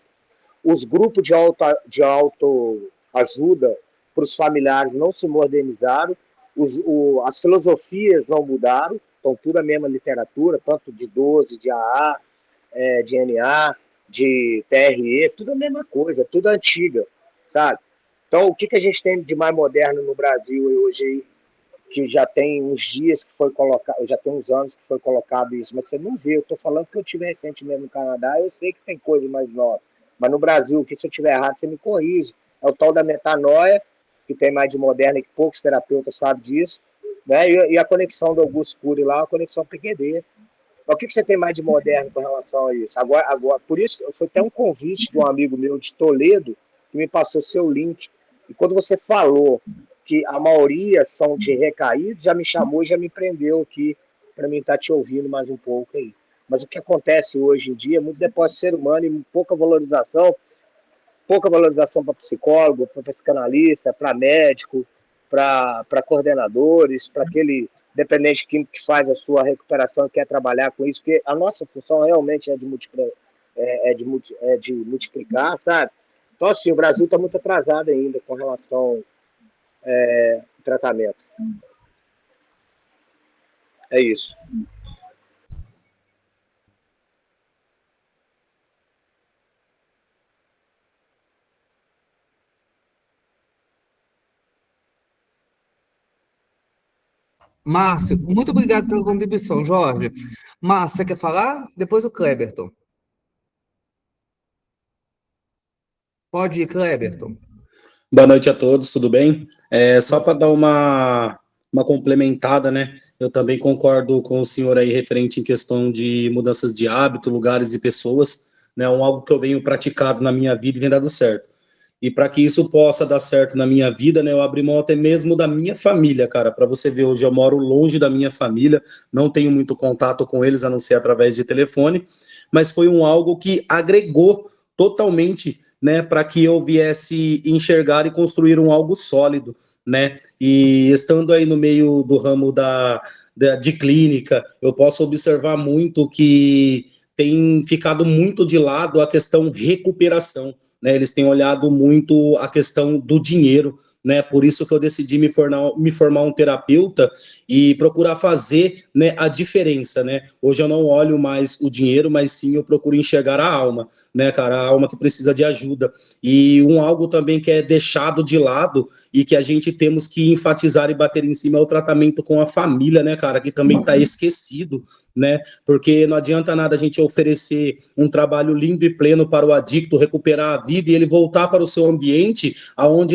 Os grupos de autoajuda para os familiares não se modernizaram, as filosofias não mudaram, estão tudo a mesma literatura, tanto de 12, de AA, de NA, de TRE, tudo a mesma coisa, tudo antiga, sabe? Então, o que a gente tem de mais moderno no Brasil hoje, que já tem uns dias que foi colocado, já tem uns anos que foi colocado isso, mas você não vê, eu estou falando que eu tive recentemente no Canadá, eu sei que tem coisa mais nova, mas no Brasil, que se eu estiver errado, você me corrige, é o tal da metanoia, que tem mais de moderno e que poucos terapeutas sabem disso, né? E a conexão do Augusto Cury lá, a conexão PQD. O que você tem mais de moderno com relação a isso? Agora, por isso, foi até um convite de um amigo meu de Toledo, que me passou seu link. E quando você falou que a maioria são de recaídos, já me chamou e já me prendeu aqui para mim estar te ouvindo mais um pouco aí. Mas o que acontece hoje em dia, muito depósito de ser humano e pouca valorização para psicólogo, para psicanalista, para médico, para coordenadores, para aquele dependente químico que faz a sua recuperação e quer trabalhar com isso, porque a nossa função realmente é de multiplicar, sabe? Então, assim, o Brasil está muito atrasado ainda com relação ao tratamento. É isso. Márcio, muito obrigado pela contribuição, Jorge. Márcio, você quer falar? Depois o Kleberton. Pode ir, Kleberton. Boa noite a todos, tudo bem? Só para dar uma complementada, né? Eu também concordo com o senhor aí referente em questão de mudanças de hábito, lugares e pessoas, né? Algo que eu venho praticado na minha vida e tem dado certo. E para que isso possa dar certo na minha vida, né, eu abri mão até mesmo da minha família, cara. Para você ver, hoje eu moro longe da minha família, não tenho muito contato com eles, a não ser através de telefone, mas foi algo que agregou totalmente, né, para que eu viesse enxergar e construir algo sólido, né? E estando aí no meio do ramo de clínica, eu posso observar muito que tem ficado muito de lado a questão recuperação, né? Eles têm olhado muito a questão do dinheiro, né? Por isso que eu decidi me formar um terapeuta e procurar fazer, né, a diferença, né? Hoje eu não olho mais o dinheiro, mas sim eu procuro enxergar a alma, né, cara? A alma que precisa de ajuda. E algo também que é deixado de lado e que a gente temos que enfatizar e bater em cima é o tratamento com a família, né, cara? Que também está esquecido, né? Porque não adianta nada a gente oferecer um trabalho lindo e pleno para o adicto recuperar a vida e ele voltar para o seu ambiente,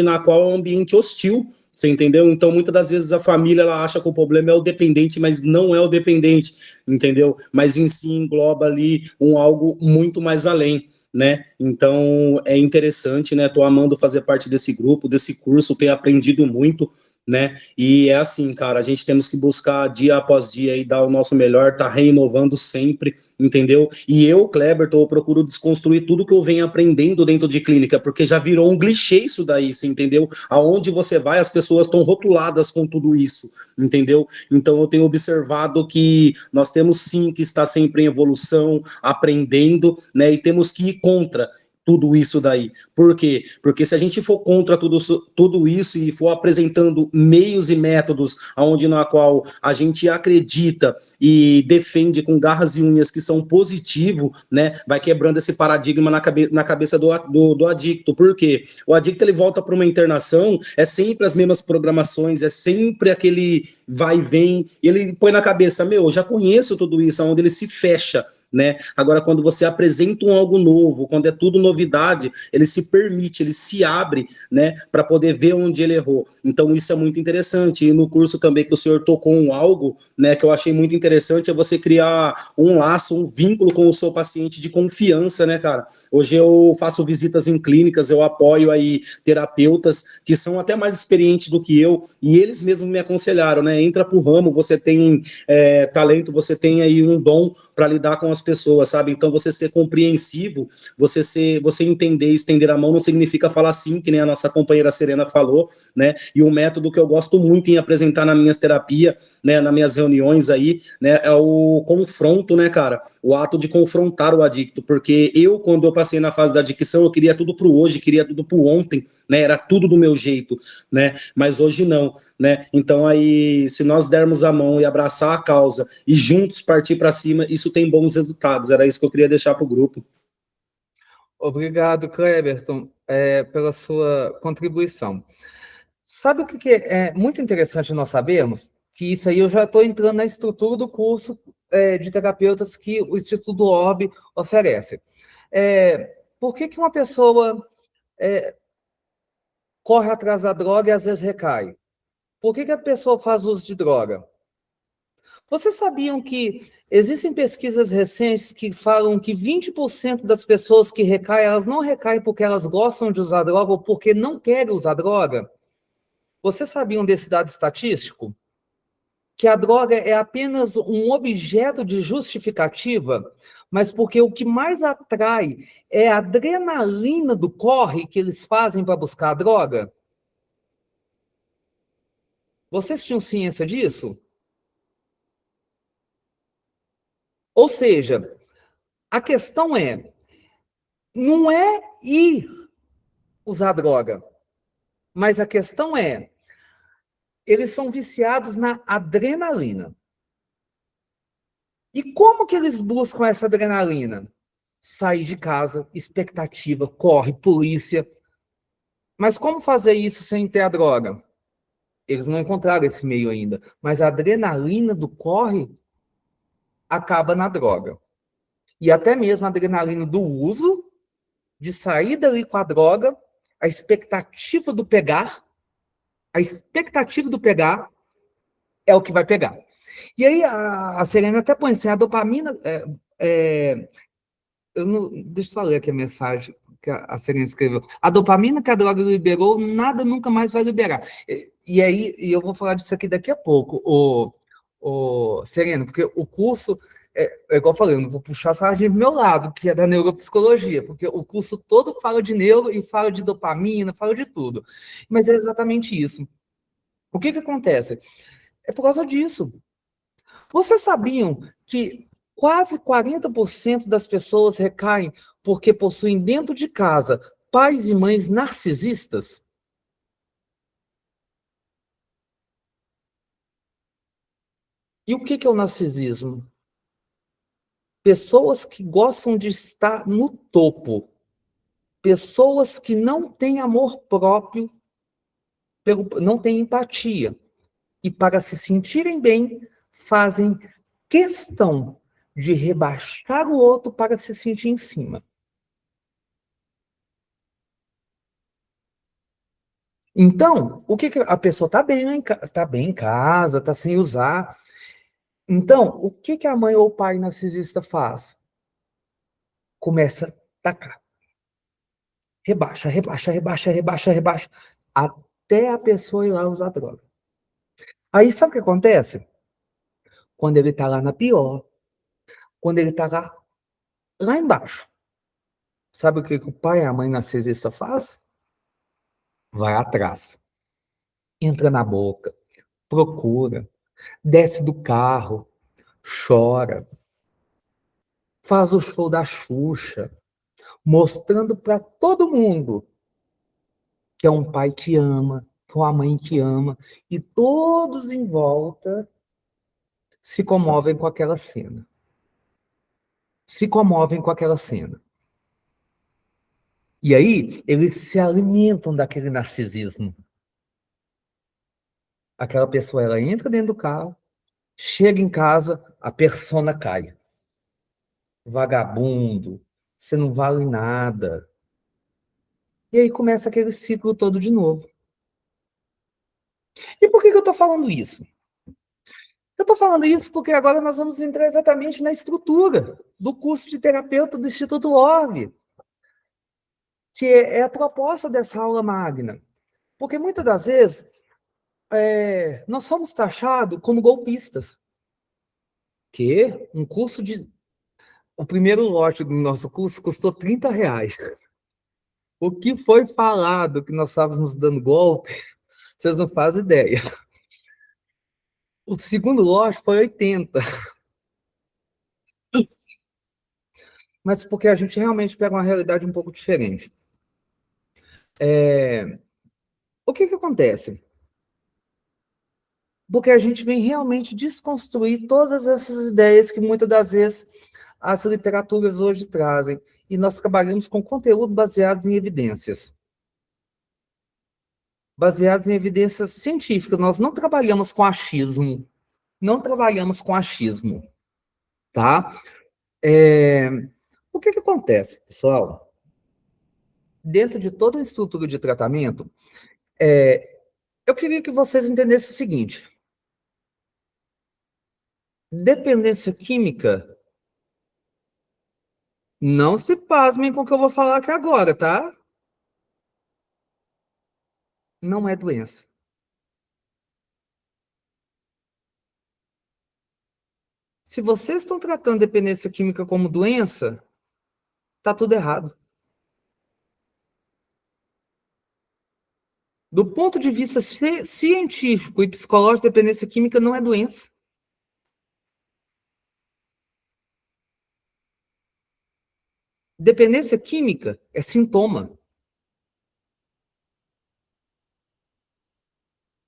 na qual é um ambiente hostil. Você entendeu? Então, muitas das vezes a família ela acha que o problema é o dependente, mas não é o dependente, entendeu? Mas em si engloba ali algo muito mais além, né? Então é interessante, né? Tô amando fazer parte desse grupo, desse curso, tenho aprendido muito, né? E é assim, cara, a gente temos que buscar dia após dia e dar o nosso melhor, tá reinovando sempre, entendeu? E eu, Kleberton, eu procuro desconstruir tudo que eu venho aprendendo dentro de clínica, porque já virou um clichê isso daí, você entendeu? Aonde você vai, as pessoas estão rotuladas com tudo isso, entendeu? Então eu tenho observado que nós temos sim que estar sempre em evolução, aprendendo, né? E temos que ir contra. tudo isso daí. Por quê? Porque se a gente for contra tudo isso e for apresentando meios e métodos onde na qual a gente acredita e defende com garras e unhas que são positivos, né, vai quebrando esse paradigma na cabeça do adicto. Por quê? O adicto, ele volta para uma internação, é sempre as mesmas programações, é sempre aquele vai e vem, e ele põe na cabeça, meu, eu já conheço tudo isso, onde ele se fecha, né? Agora, quando você apresenta algo novo, quando é tudo novidade, ele se permite, ele se abre, né, para poder ver onde ele errou. Então, isso é muito interessante. E no curso também que o senhor tocou algo, né, que eu achei muito interessante, é você criar um laço, um vínculo com o seu paciente de confiança, né, cara? Hoje eu faço visitas em clínicas, eu apoio aí terapeutas que são até mais experientes do que eu, e eles mesmos me aconselharam, né? Entra pro ramo, você tem talento, você tem aí um dom para lidar com as pessoas, sabe? Então, você ser compreensivo, você entender e estender a mão não significa falar sim, que nem a nossa companheira Serena falou, né? E um método que eu gosto muito em apresentar nas minhas terapias, né, nas minhas reuniões aí, né, é o confronto, né, cara? O ato de confrontar o adicto, porque quando eu passei na fase da adicção, eu queria tudo pro hoje, queria tudo pro ontem, né? Era tudo do meu jeito, né? Mas hoje não, né? Então aí, se nós dermos a mão e abraçar a causa e juntos partir para cima, isso tem bons resultados. Era isso que eu queria deixar para o grupo. Obrigado, Cleberton, pela sua contribuição. Sabe o que é muito interessante nós sabermos? Que isso aí eu já estou entrando na estrutura do curso de terapeutas que o Instituto Orbe oferece. Por que uma pessoa corre atrás da droga e às vezes recai? Por que a pessoa faz uso de droga? Vocês sabiam que existem pesquisas recentes que falam que 20% das pessoas que recaem, elas não recaem porque elas gostam de usar droga ou porque não querem usar droga? Vocês sabiam desse dado estatístico? Que a droga é apenas um objeto de justificativa, mas porque o que mais atrai é a adrenalina do corre que eles fazem para buscar a droga? Vocês tinham ciência disso? Ou seja, a questão não é ir usar droga, mas a questão eles são viciados na adrenalina. E como que eles buscam essa adrenalina? Sair de casa, expectativa, corre, polícia. Mas como fazer isso sem ter a droga? Eles não encontraram esse meio ainda. Mas a adrenalina do corre acaba na droga. E até mesmo a adrenalina do uso, de sair dali com a droga, a expectativa do pegar é o que vai pegar. E aí a Serena até põe assim, a dopamina... deixa eu só ler aqui a mensagem que a Serena escreveu. A dopamina que a droga liberou, nada nunca mais vai liberar. E aí, eu vou falar disso aqui daqui a pouco, Serena, porque o curso, igual eu falei, eu não vou puxar a sardinha do meu lado, que é da neuropsicologia, porque o curso todo fala de neuro e fala de dopamina, fala de tudo. Mas é exatamente isso. O que acontece? É por causa disso. Vocês sabiam que quase 40% das pessoas recaem porque possuem dentro de casa pais e mães narcisistas? E o que é o narcisismo? Pessoas que gostam de estar no topo. Pessoas que não têm amor próprio, não têm empatia. E para se sentirem bem, fazem questão de rebaixar o outro para se sentir em cima. Então, o que a pessoa está bem em casa, está sem usar. Então, o que a mãe ou o pai narcisista faz? Começa a tacar. Rebaixa, rebaixa, rebaixa, rebaixa, rebaixa, até a pessoa ir lá usar droga. Aí, sabe o que acontece? Quando ele está lá na pior, quando ele está lá embaixo, sabe o que o pai e a mãe narcisista faz? Vai atrás. Entra na boca, procura, desce do carro, chora, faz o show da Xuxa, mostrando para todo mundo que é um pai que ama, que é uma mãe que ama, e todos em volta se comovem com aquela cena. Se comovem com aquela cena. E aí, eles se alimentam daquele narcisismo. Aquela pessoa, ela entra dentro do carro, chega em casa, a persona cai. Vagabundo, você não vale nada. E aí começa aquele ciclo todo de novo. E por que eu estou falando isso? Eu estou falando isso porque agora nós vamos entrar exatamente na estrutura do curso de terapeuta do Instituto Orbe, que é a proposta dessa aula magna. Porque muitas das vezes nós somos taxados como golpistas. Que um curso de... O primeiro lote do nosso curso custou R$30. O que foi falado que nós estávamos dando golpe, vocês não fazem ideia. O segundo lote foi 80. Mas porque a gente realmente pega uma realidade um pouco diferente. O que acontece? Porque a gente vem realmente desconstruir todas essas ideias que muitas das vezes as literaturas hoje trazem. E nós trabalhamos com conteúdo baseados em evidências. Baseados em evidências científicas. Nós não trabalhamos com achismo. Não trabalhamos com achismo. Tá? O que acontece, pessoal? Dentro de toda a estrutura de tratamento, eu queria que vocês entendessem o seguinte. Dependência química, não se pasmem com o que eu vou falar aqui agora, tá? Não é doença. Se vocês estão tratando dependência química como doença, tá tudo errado. Do ponto de vista científico e psicológico, dependência química não é doença. Dependência química é sintoma.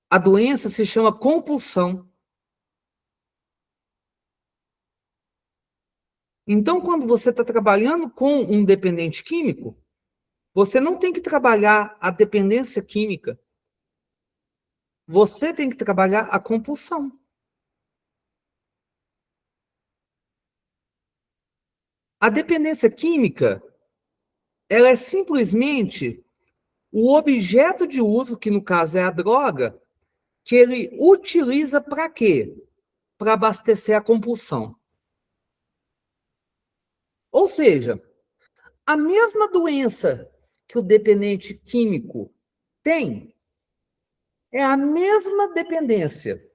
A doença se chama compulsão. Então, quando você está trabalhando com um dependente químico, você não tem que trabalhar a dependência química. Você tem que trabalhar a compulsão. A dependência química, ela é simplesmente o objeto de uso, que no caso é a droga, que ele utiliza para quê? Para abastecer a compulsão. Ou seja, a mesma doença que o dependente químico tem é a mesma dependência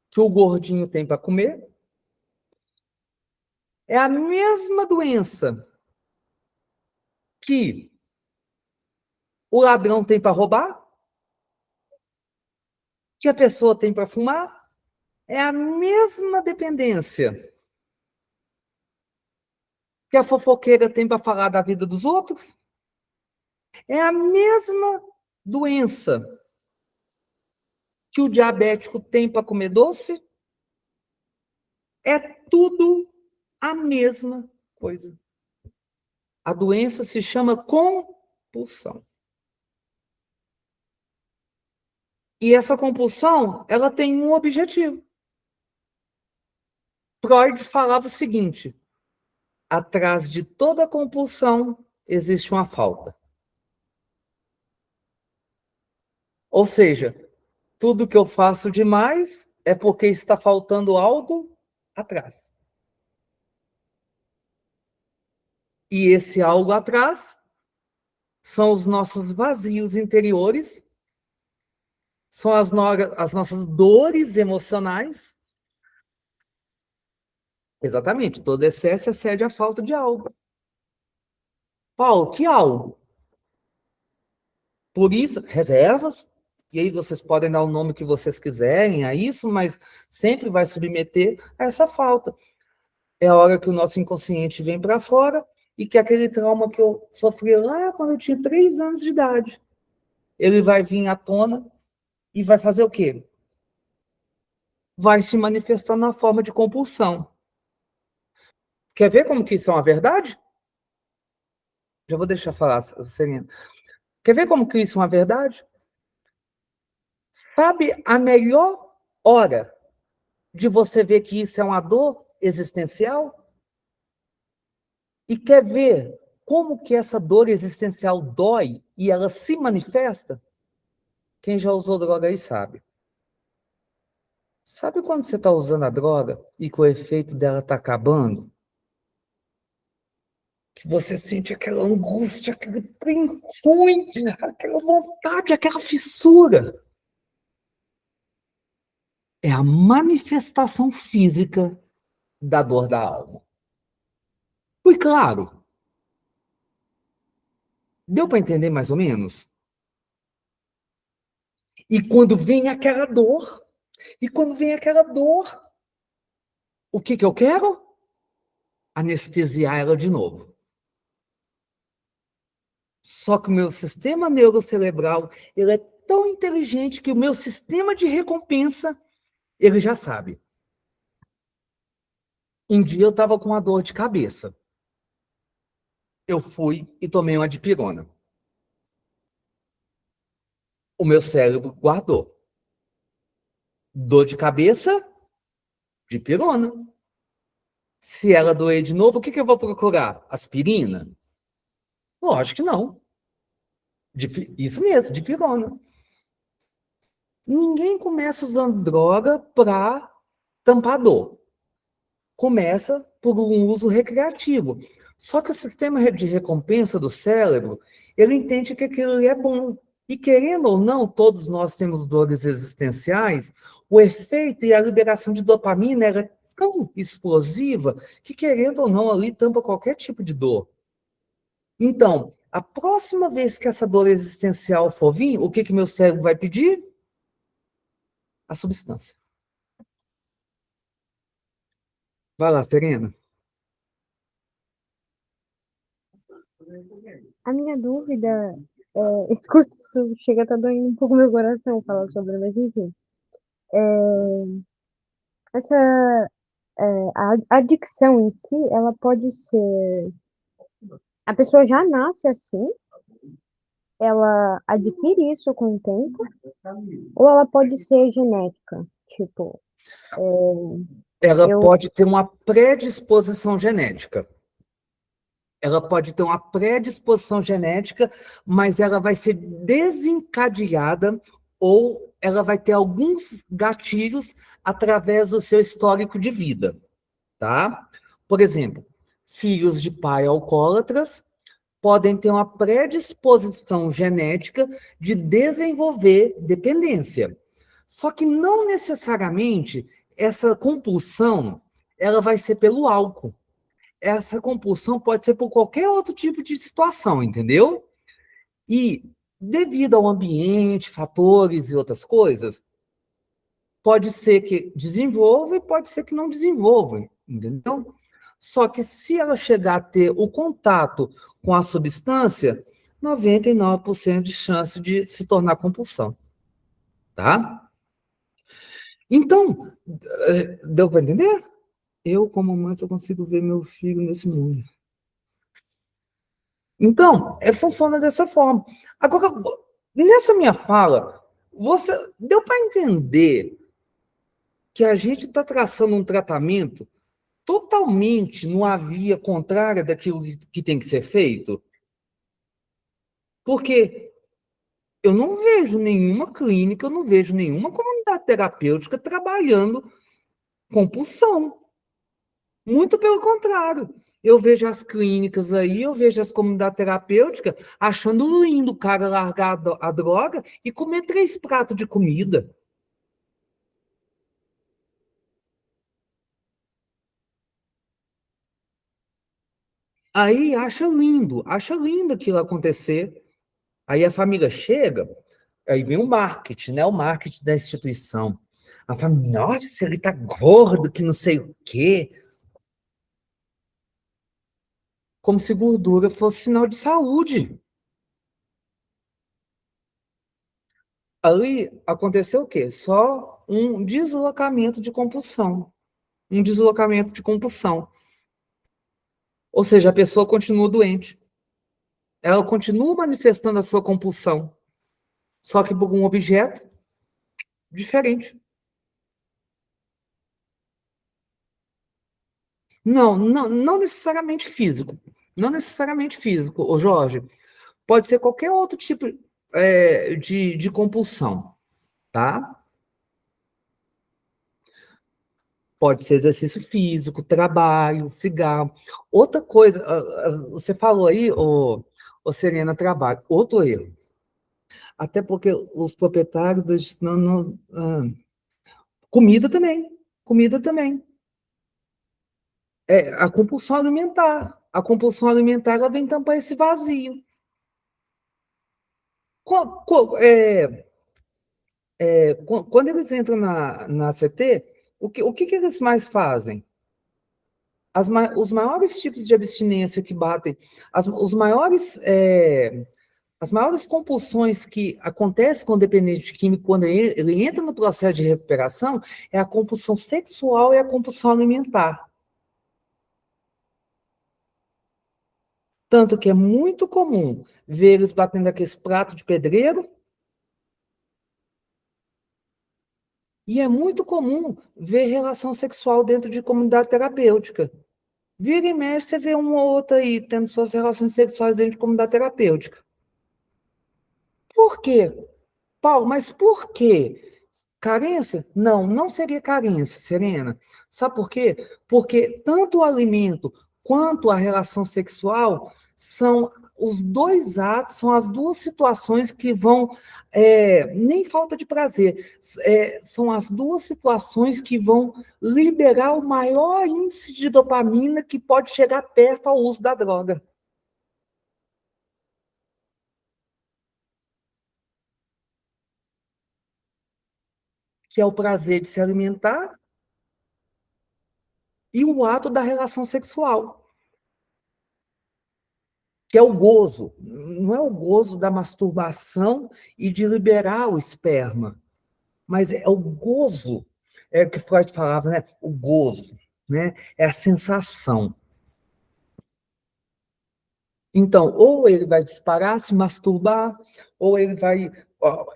que o gordinho tem para comer, é a mesma doença que o ladrão tem para roubar, que a pessoa tem para fumar, é a mesma dependência que a fofoqueira tem para falar da vida dos outros, é a mesma doença que o diabético tem para comer doce, é tudo a mesma coisa. A doença se chama compulsão. E essa compulsão, ela tem um objetivo. Freud falava o seguinte: atrás de toda compulsão existe uma falta. Ou seja, tudo que eu faço demais é porque está faltando algo atrás. E esse algo atrás são os nossos vazios interiores, são as nossas dores emocionais. Exatamente, todo excesso excede a falta de algo. Paulo, que algo? Por isso, reservas, e aí vocês podem dar o nome que vocês quiserem a isso, mas sempre vai submeter a essa falta. É a hora que o nosso inconsciente vem para fora e que aquele trauma que eu sofri lá quando eu tinha 3 anos de idade, ele vai vir à tona e vai fazer o quê? Vai se manifestar na forma de compulsão. Quer ver como que isso é uma verdade? Já vou deixar falar, Serena. Quer ver como que isso é uma verdade? Sabe a melhor hora de você ver que isso é uma dor existencial? E quer ver como que essa dor existencial dói e ela se manifesta? Quem já usou droga aí sabe. Sabe quando você está usando a droga e que o efeito dela está acabando? Que você sente aquela angústia, aquele trem ruim, aquela vontade, aquela fissura. É a manifestação física da dor da alma. Foi claro? Deu para entender mais ou menos? E quando vem aquela dor, o que eu quero? Anestesiar ela de novo. Só que o meu sistema neurocerebral, ele é tão inteligente que o meu sistema de recompensa, ele já sabe. Um dia eu estava com uma dor de cabeça. Eu fui e tomei uma dipirona. O meu cérebro guardou. Dor de cabeça, dipirona. Se ela doer de novo, o que eu vou procurar? Aspirina? Lógico que não. Isso mesmo, dipirona. Ninguém começa usando droga para tampar dor. Começa por um uso recreativo. Só que o sistema de recompensa do cérebro, ele entende que aquilo é bom. E querendo ou não, todos nós temos dores existenciais, o efeito e a liberação de dopamina é tão explosiva que, querendo ou não, ali tampa qualquer tipo de dor. Então, a próxima vez que essa dor existencial for vir, o que meu cérebro vai pedir? A substância. Vai lá, Serena. A minha dúvida escuta, isso chega a estar doendo um pouco meu coração falar sobre, mas enfim. Essa, a adicção em si, ela pode ser. A pessoa já nasce assim, ela adquire isso com o tempo, ou ela pode ser genética. Tipo, Ela eu. pode ter uma predisposição genética. Ela pode ter uma predisposição genética, mas ela vai ser desencadeada ou ela vai ter alguns gatilhos através do seu histórico de vida, tá? Por exemplo, filhos de pai alcoólatras podem ter uma predisposição genética de desenvolver dependência. Só que não necessariamente essa compulsão ela vai ser pelo álcool. Essa compulsão pode ser por qualquer outro tipo de situação, entendeu? E devido ao ambiente, fatores e outras coisas, pode ser que desenvolva e pode ser que não desenvolva, entendeu? Só que se ela chegar a ter o contato com a substância, 99% de chance de se tornar compulsão, tá? Então, deu para entender? Eu, como mãe, só consigo ver meu filho nesse mundo. Então, funciona dessa forma. Agora, nessa minha fala, você deu para entender que a gente está traçando um tratamento totalmente numa via contrária daquilo que tem que ser feito? Porque eu não vejo nenhuma clínica, eu não vejo nenhuma comunidade terapêutica trabalhando compulsão. Muito pelo contrário. Eu vejo as clínicas aí, eu vejo as comunidades terapêuticas achando lindo o cara largar a droga e comer 3 pratos de comida. Aí acha lindo aquilo acontecer. Aí a família chega, aí vem o marketing, né? O marketing da instituição. A família, nossa, ele tá gordo, que não sei o quê. como se gordura fosse sinal de saúde. Ali aconteceu o quê? Só um deslocamento de compulsão. Um deslocamento de compulsão. Ou seja, a pessoa continua doente. Ela continua manifestando a sua compulsão, só que por um objeto diferente. Não necessariamente físico. Não necessariamente físico, ô Jorge. Pode ser qualquer outro tipo de compulsão, tá? Pode ser exercício físico, trabalho, cigarro. Outra coisa, você falou aí, ô Serena, trabalho. Outro erro. Até porque os proprietários comida também. Comida também. A compulsão alimentar. A compulsão alimentar ela vem tampar esse vazio. Quando eles entram na CT, o que eles mais fazem? Os maiores tipos de abstinência que batem, as maiores compulsões que acontecem com o dependente químico quando ele entra no processo de recuperação é a compulsão sexual e a compulsão alimentar. Tanto que é muito comum ver eles batendo aqueles pratos de pedreiro, e é muito comum ver relação sexual dentro de comunidade terapêutica. Vira e mexe, você vê um ou outro aí tendo suas relações sexuais dentro de comunidade terapêutica. Por quê? Paulo, mas por quê? Carência? Não seria carência, Serena. Sabe por quê? Porque tanto o alimento quanto a relação sexual são os dois atos, são as duas situações que vão, nem falta de prazer, são as duas situações que vão liberar o maior índice de dopamina que pode chegar perto ao uso da droga. Que é o prazer de se alimentar e o ato da relação sexual, que é o gozo. Não é o gozo da masturbação e de liberar o esperma, mas é o gozo, é o que Freud falava, né? O gozo, né? É a sensação. Então, ou ele vai disparar, se masturbar, ou ele vai...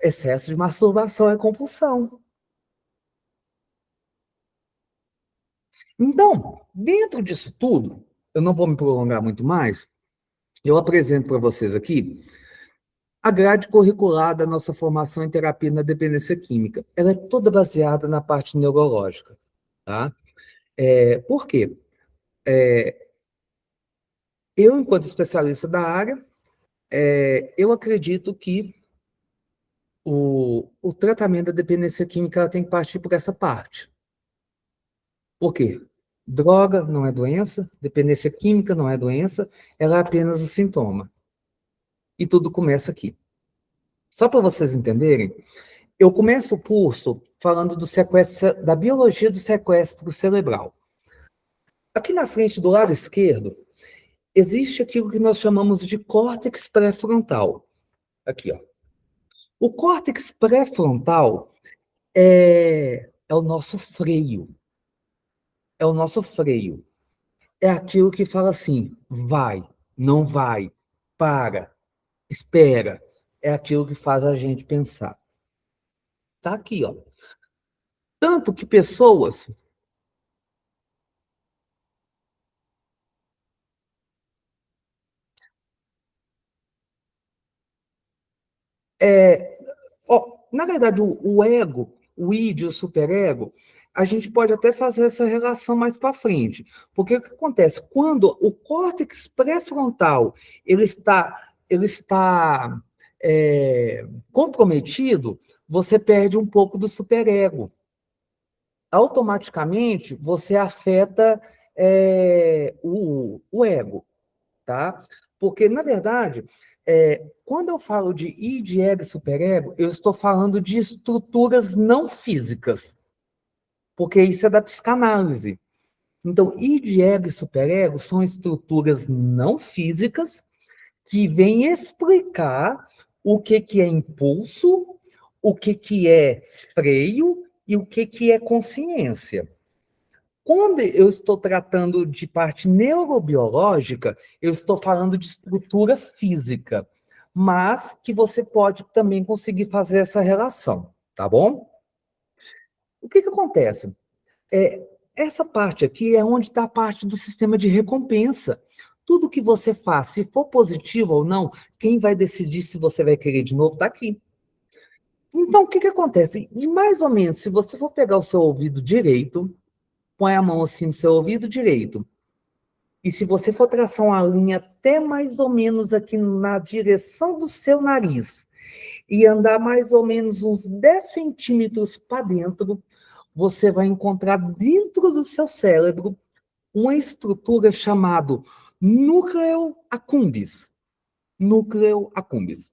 excesso de masturbação é compulsão. Então, dentro disso tudo, eu não vou me prolongar muito mais, eu apresento para vocês aqui a grade curricular da nossa formação em terapia na dependência química. Ela é toda baseada na parte neurológica, tá? Por quê? Eu, enquanto especialista da área, eu acredito que o tratamento da dependência química ela tem que partir por essa parte. Por quê? Droga não é doença, dependência química não é doença, ela é apenas o sintoma. E tudo começa aqui. Só para vocês entenderem, eu começo o curso falando do sequestro, da biologia do sequestro cerebral. Aqui na frente, do lado esquerdo, existe aquilo que nós chamamos de córtex pré-frontal. Aqui, ó. O córtex pré-frontal é o nosso freio. É o nosso freio. É aquilo que fala assim, vai, não vai, para, espera. É aquilo que faz a gente pensar. Tá aqui, ó. Tanto que pessoas... na verdade, o ego, o id, o superego, a gente pode até fazer essa relação mais para frente. Porque o que acontece? Quando o córtex pré-frontal ele está comprometido, você perde um pouco do superego. Automaticamente, você afeta o ego, tá? Porque, na verdade, quando eu falo de id, ego e superego, eu estou falando de estruturas não físicas, porque isso é da psicanálise. Então, id, ego e superego são estruturas não físicas que vêm explicar o que é impulso, o que é freio e o que é consciência. Quando eu estou tratando de parte neurobiológica, eu estou falando de estrutura física, mas que você pode também conseguir fazer essa relação, tá bom? O que acontece? Essa parte aqui é onde está a parte do sistema de recompensa. Tudo que você faz, se for positivo ou não, quem vai decidir se você vai querer de novo está aqui. Então, o que acontece? E mais ou menos, se você for pegar o seu ouvido direito, põe a mão assim no seu ouvido direito, e se você for traçar uma linha até mais ou menos aqui na direção do seu nariz, e andar mais ou menos uns 10 centímetros para dentro, você vai encontrar dentro do seu cérebro uma estrutura chamada núcleo accumbens. Núcleo accumbens.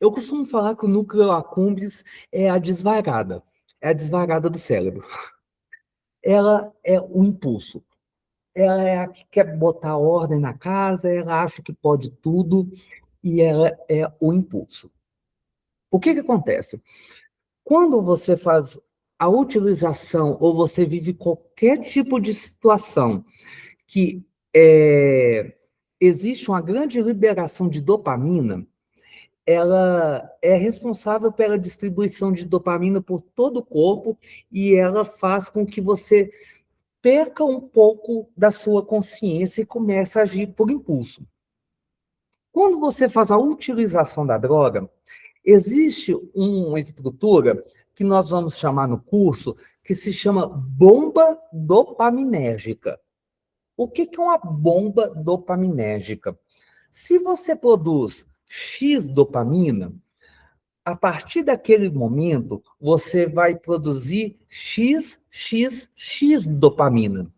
Eu costumo falar que o núcleo accumbens é a desvairada. É a desvairada do cérebro. Ela é o impulso. Ela é a que quer botar ordem na casa, ela acha que pode tudo, e ela é o impulso. O que acontece? Quando você faz a utilização, ou você vive qualquer tipo de situação que existe uma grande liberação de dopamina, ela é responsável pela distribuição de dopamina por todo o corpo e ela faz com que você perca um pouco da sua consciência e comece a agir por impulso. Quando você faz a utilização da droga, existe uma estrutura que nós vamos chamar no curso que se chama bomba dopaminérgica. O que é uma bomba dopaminérgica? Se você produz X dopamina, a partir daquele momento, você vai produzir XXX dopamina.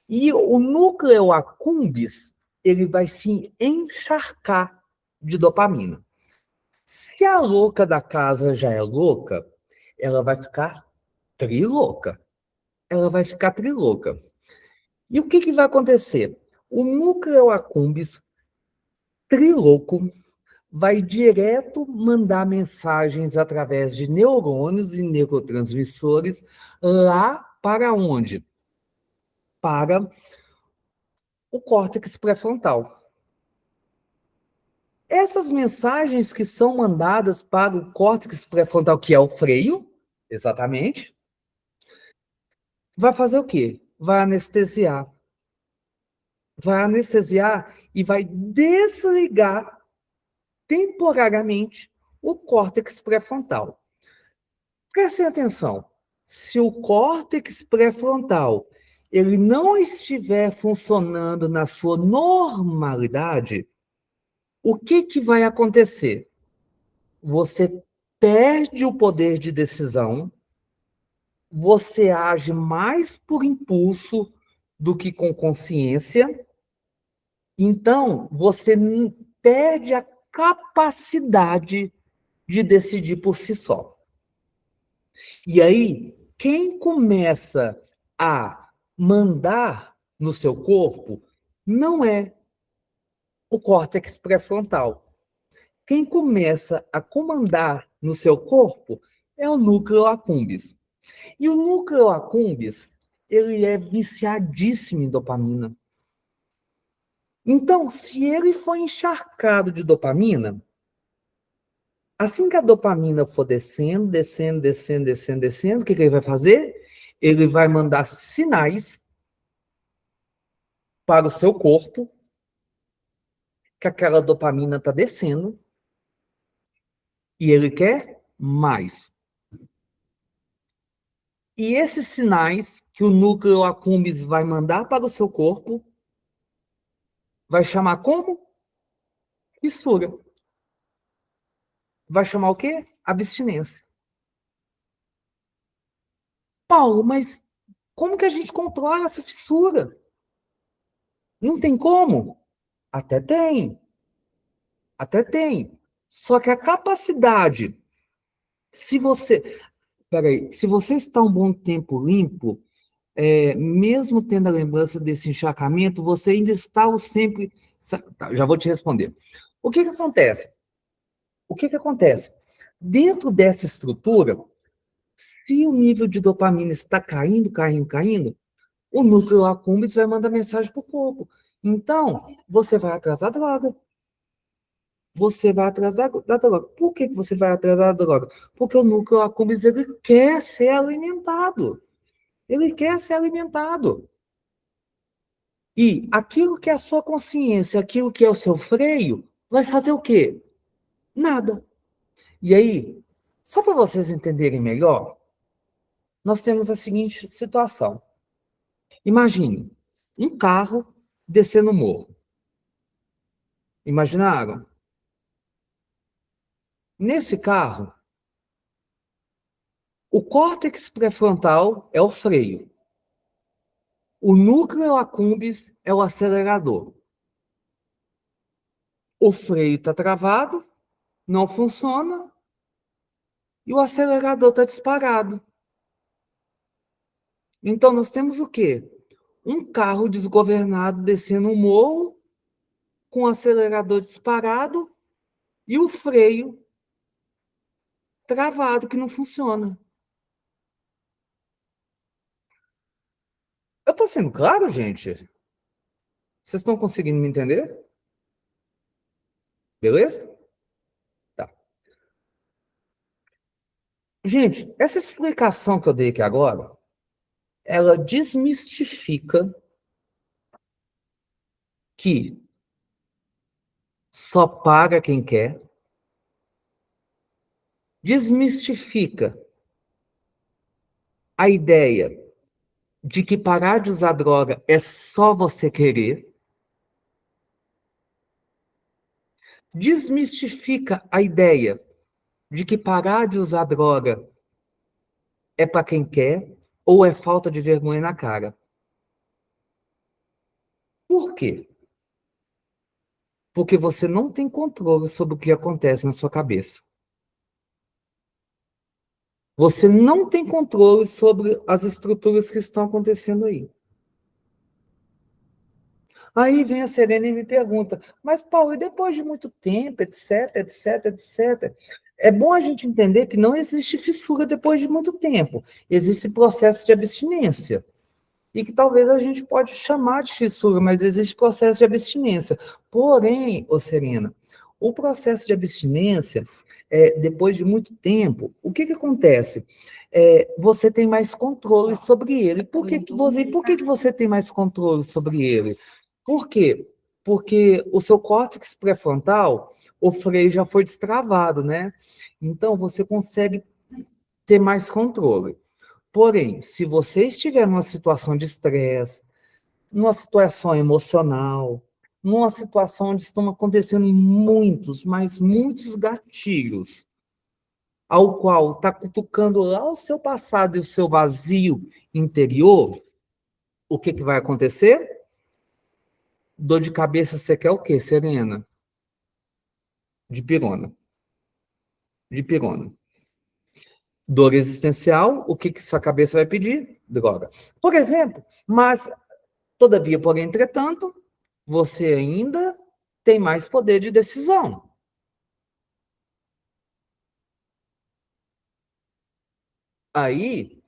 E o núcleo accumbens, ele vai se encharcar de dopamina. Se a louca da casa já é louca, ela vai ficar trilouca. Ela vai ficar trilouca. E o que vai acontecer? O núcleo accumbens trilouco vai direto mandar mensagens através de neurônios e neurotransmissores lá para onde? Para o córtex pré-frontal. Essas mensagens que são mandadas para o córtex pré-frontal, que é o freio, exatamente, vai fazer o quê? Vai anestesiar. Vai anestesiar e vai desligar temporariamente o córtex pré-frontal. Prestem atenção. Se o córtex pré-frontal ele não estiver funcionando na sua normalidade, o que vai acontecer? Você perde o poder de decisão, você age mais por impulso do que com consciência, então você perde a capacidade de decidir por si só. E aí, quem começa a mandar no seu corpo não é o córtex pré-frontal. Quem começa a comandar no seu corpo é o núcleo accumbens. E o núcleo accumbens, ele é viciadíssimo em dopamina. Então, se ele for encharcado de dopamina, assim que a dopamina for descendo, o que ele vai fazer? Ele vai mandar sinais para o seu corpo que aquela dopamina está descendo e ele quer mais. E esses sinais que o núcleo accumbens vai mandar para o seu corpo vai chamar como? Fissura. Vai chamar o quê? Abstinência. Paulo, mas como que a gente controla essa fissura? Não tem como? Até tem. Até tem. Só que a capacidade, se você está um bom tempo limpo, mesmo tendo a lembrança desse encharcamento, você ainda está sempre... Tá, já vou te responder. O que que acontece? O que que acontece? Dentro dessa estrutura, se o nível de dopamina está caindo, o núcleo accumbens vai mandar mensagem para o corpo. Então, você vai atrasar a droga. Você vai atrasar da droga. Por que você vai atrasar da droga? Porque o núcleo accumbens, ele quer ser alimentado. Ele quer ser alimentado. E aquilo que é a sua consciência, aquilo que é o seu freio, vai fazer o quê? Nada. E aí, só para vocês entenderem melhor, nós temos a seguinte situação. Imagine um carro descendo o morro. Imaginaram? Nesse carro, o córtex pré-frontal é o freio. O núcleo accumbens é o acelerador. O freio está travado, não funciona, e o acelerador está disparado. Então, nós temos o quê? Um carro desgovernado descendo um morro, com o acelerador disparado e o freio travado, que não funciona. Eu estou sendo claro, gente? Vocês estão conseguindo me entender? Beleza? Tá. Gente, essa explicação que eu dei aqui agora, ela desmistifica que só paga quem quer, desmistifica a ideia de que parar de usar droga é só você querer, desmistifica a ideia de que parar de usar droga é para quem quer ou é falta de vergonha na cara. Por quê? Porque você não tem controle sobre o que acontece na sua cabeça. Você não tem controle sobre as estruturas que estão acontecendo aí. Aí vem a Serena e me pergunta, mas Paulo, e depois de muito tempo, etc, etc, etc. É bom a gente entender que não existe fissura depois de muito tempo. Existe processo de abstinência. E que talvez a gente pode chamar de fissura, mas existe processo de abstinência. Porém, ô Serena, o processo de abstinência, depois de muito tempo, o que acontece? Você tem mais controle sobre ele. Por que você tem mais controle sobre ele? Por quê? Porque o seu córtex pré-frontal, o freio já foi destravado, né? Então, você consegue ter mais controle. Porém, se você estiver numa situação de estresse, numa situação emocional, numa situação onde estão acontecendo muitos, mas muitos gatilhos, ao qual está cutucando lá o seu passado e o seu vazio interior, o que vai acontecer? Dor de cabeça, você quer o quê, Serena? Dipirona. Dipirona. Dor existencial, o que sua cabeça vai pedir? Droga. Por exemplo, mas, todavia, porém, entretanto, você ainda tem mais poder de decisão. Aí,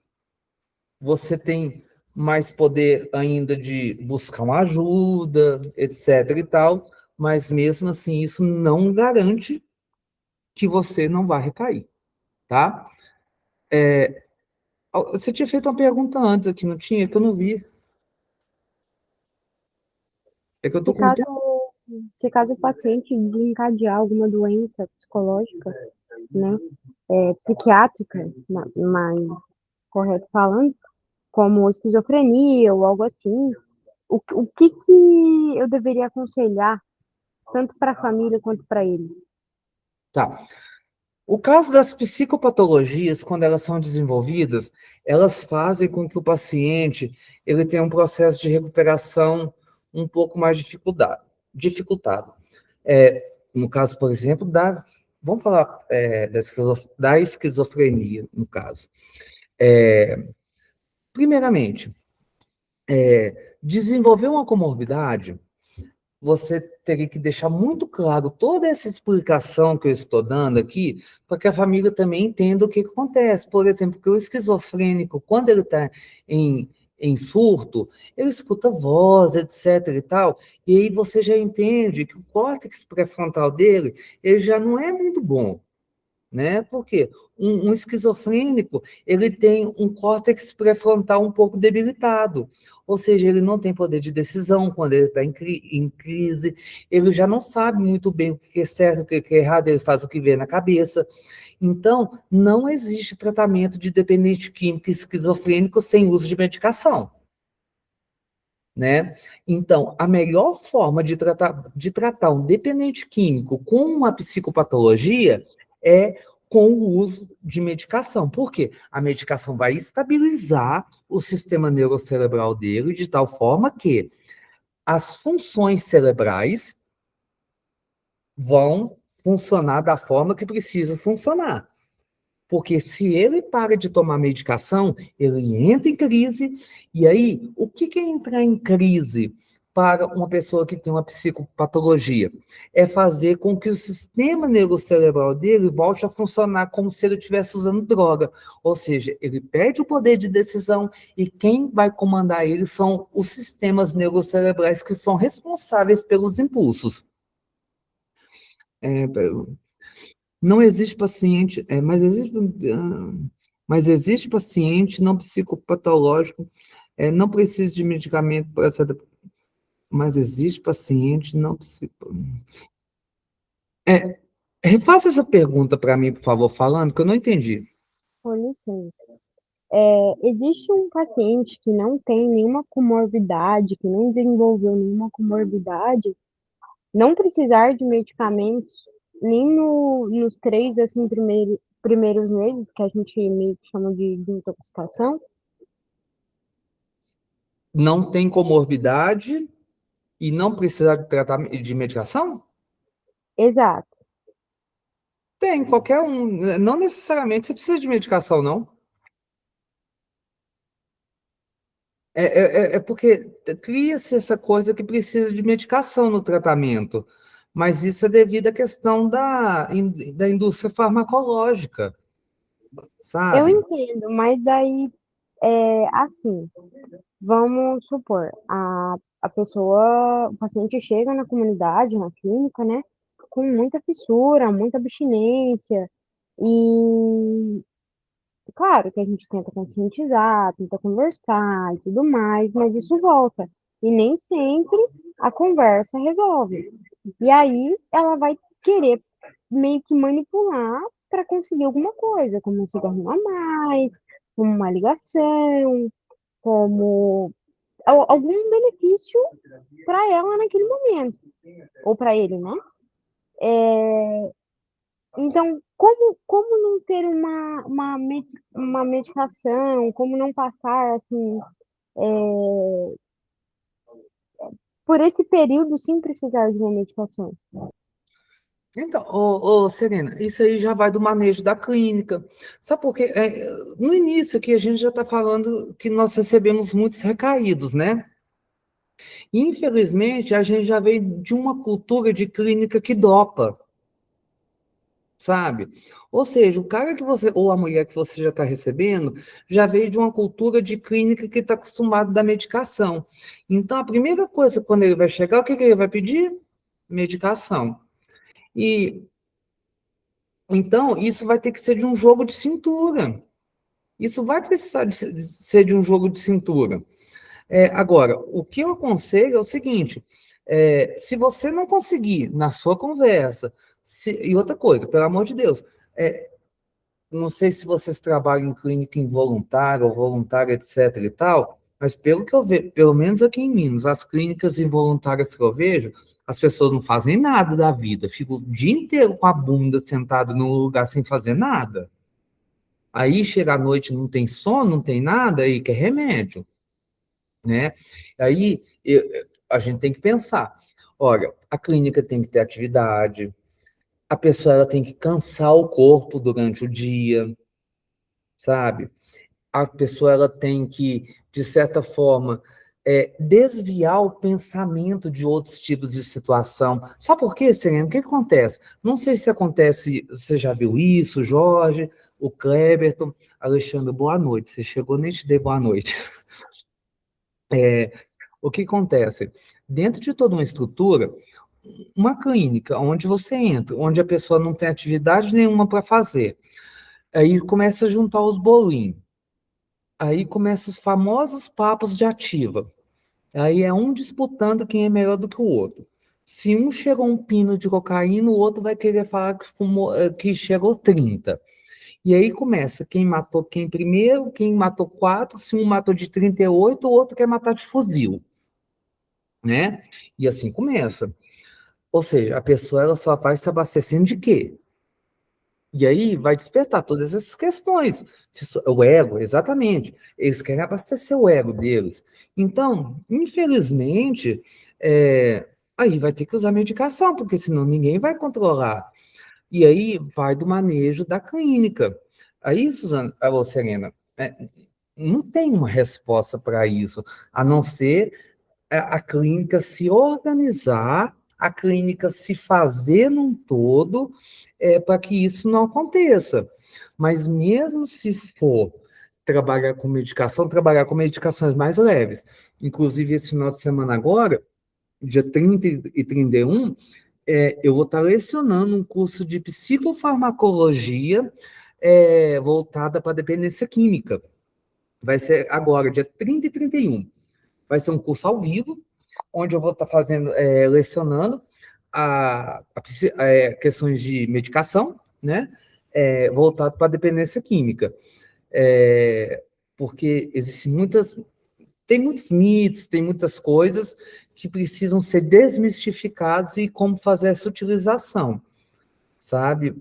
você tem mais poder ainda de buscar uma ajuda, etc e tal, mas mesmo assim, isso não garante que você não vai recair, tá? Você tinha feito uma pergunta antes aqui, não tinha? Que eu não vi. É que eu tô Se com um caso, tempo. se caso o paciente desencadear alguma doença psicológica, né, psiquiátrica, mais correto falando, como esquizofrenia ou algo assim, o que que eu deveria aconselhar, tanto para a família quanto para ele? Tá. O caso das psicopatologias, quando elas são desenvolvidas, elas fazem com que o paciente ele tenha um processo de recuperação um pouco mais dificultado. No caso, por exemplo, vamos falar da esquizofrenia, no caso. Primeiramente, desenvolver uma comorbidade, você teria que deixar muito claro toda essa explicação que eu estou dando aqui, para que a família também entenda o que acontece. Por exemplo, que o esquizofrênico, quando ele está em surto, ele escuta voz, etc. e tal, e aí você já entende que o córtex pré-frontal dele, ele já não é muito bom, né? Porque um esquizofrênico, ele tem um córtex pré-frontal um pouco debilitado, ou seja, ele não tem poder de decisão quando ele está em crise, ele já não sabe muito bem o que é certo, o que é errado, ele faz o que vê na cabeça. Então, não existe tratamento de dependente químico esquizofrênico sem uso de medicação, né? Então, a melhor forma de tratar um dependente químico com uma psicopatologia é com o uso de medicação. Por quê? A medicação vai estabilizar o sistema neurocerebral dele de tal forma que as funções cerebrais vão funcionar da forma que precisa funcionar. Porque se ele para de tomar medicação, ele entra em crise, e aí, o que é entrar em crise para uma pessoa que tem uma psicopatologia? É fazer com que o sistema neurocerebral dele volte a funcionar como se ele estivesse usando droga. Ou seja, ele perde o poder de decisão e quem vai comandar ele são os sistemas neurocerebrais que são responsáveis pelos impulsos. Não existe paciente, mas existe paciente não psicopatológico, não precisa de medicamento para essa, mas existe paciente não psico. Refaça essa pergunta para mim, por favor, falando, que eu não entendi. Com licença. Existe um paciente que não tem nenhuma comorbidade, que não desenvolveu nenhuma comorbidade, não precisar de medicamentos nem nos 3, assim, primeiros meses, que a gente meio que chama de desintoxicação? Não tem comorbidade e não precisa de tratamento de medicação? Exato. Tem, qualquer um. Não necessariamente você precisa de medicação, não. É porque cria-se essa coisa que precisa de medicação no tratamento, mas isso é devido à questão da indústria farmacológica, Eu sabe? entendo, mas daí, assim, vamos supor, a pessoa, o paciente chega na comunidade, na clínica, né, com muita fissura, muita abstinência, e claro que a gente tenta conscientizar, tenta conversar e tudo mais, mas isso volta. E nem sempre a conversa resolve. E aí ela vai querer meio que manipular para conseguir alguma coisa, como um cigarrinho a mais, como uma ligação, como algum benefício para ela naquele momento, ou para ele, né? Então, como não ter uma medicação, como não passar assim por esse período sem precisar de uma medicação? Então, Serena, isso aí já vai do manejo da clínica. Sabe por quê? No início aqui a gente já está falando que nós recebemos muitos recaídos, né? E, infelizmente, a gente já veio de uma cultura de clínica que dopa, sabe? Ou seja, o cara que você, ou a mulher que você já está recebendo, já veio de uma cultura de clínica que está acostumado da medicação. Então, a primeira coisa, quando ele vai chegar, o que ele vai pedir? Medicação. E, então, isso vai ter que ser de um jogo de cintura. Isso vai precisar de ser de um jogo de cintura. Agora, o que eu aconselho é o seguinte, se você não conseguir, na sua conversa, e outra coisa, pelo amor de Deus, não sei se vocês trabalham em clínica involuntária ou voluntária, etc e tal, mas pelo que eu vejo, pelo menos aqui em Minas, as clínicas involuntárias que eu vejo, as pessoas não fazem nada da vida, ficam o dia inteiro com a bunda sentada num lugar sem fazer nada. Aí chega à noite, não tem sono, não tem nada, aí quer remédio, né? Aí a gente tem que pensar, olha, a clínica tem que ter atividade, a pessoa ela tem que cansar o corpo durante o dia, sabe? A pessoa ela tem que, de certa forma, desviar o pensamento de outros tipos de situação. Sabe por quê, Serena? O que acontece? Não sei se acontece, você já viu isso, Jorge, o Kleberton, Alexandre, boa noite. Você chegou, nem te dei boa noite. O que acontece? Dentro de toda uma estrutura, uma clínica onde você entra, onde a pessoa não tem atividade nenhuma para fazer, aí começa a juntar os bolinhos, aí começam os famosos papos de ativa. Aí é um disputando quem é melhor do que o outro. Se um chegou um pino de cocaína, o outro vai querer falar que fumou, que chegou 30. E aí começa quem matou quem primeiro, quem matou 4, se um matou de 38, o outro quer matar de fuzil, né? E assim começa. Ou seja, a pessoa ela só vai se abastecendo de quê? E aí vai despertar todas essas questões. O ego, exatamente. Eles querem abastecer o ego deles. Então, infelizmente, aí vai ter que usar medicação, porque senão ninguém vai controlar. E aí vai do manejo da clínica. Aí, Suzana, Serena, não tem uma resposta para isso, a não ser a clínica se organizar, a clínica se fazer num todo, para que isso não aconteça. Mas mesmo se for trabalhar com medicações mais leves. Inclusive, esse final de semana agora, dia 30 e 31, eu vou estar lecionando um curso de psicofarmacologia voltada para dependência química. Vai ser agora, dia 30 e 31. Vai ser um curso ao vivo, onde eu vou estar fazendo, lecionando questões de medicação, né? Voltado para a dependência química. Porque tem muitos mitos, tem muitas coisas que precisam ser desmistificados e como fazer essa utilização, sabe?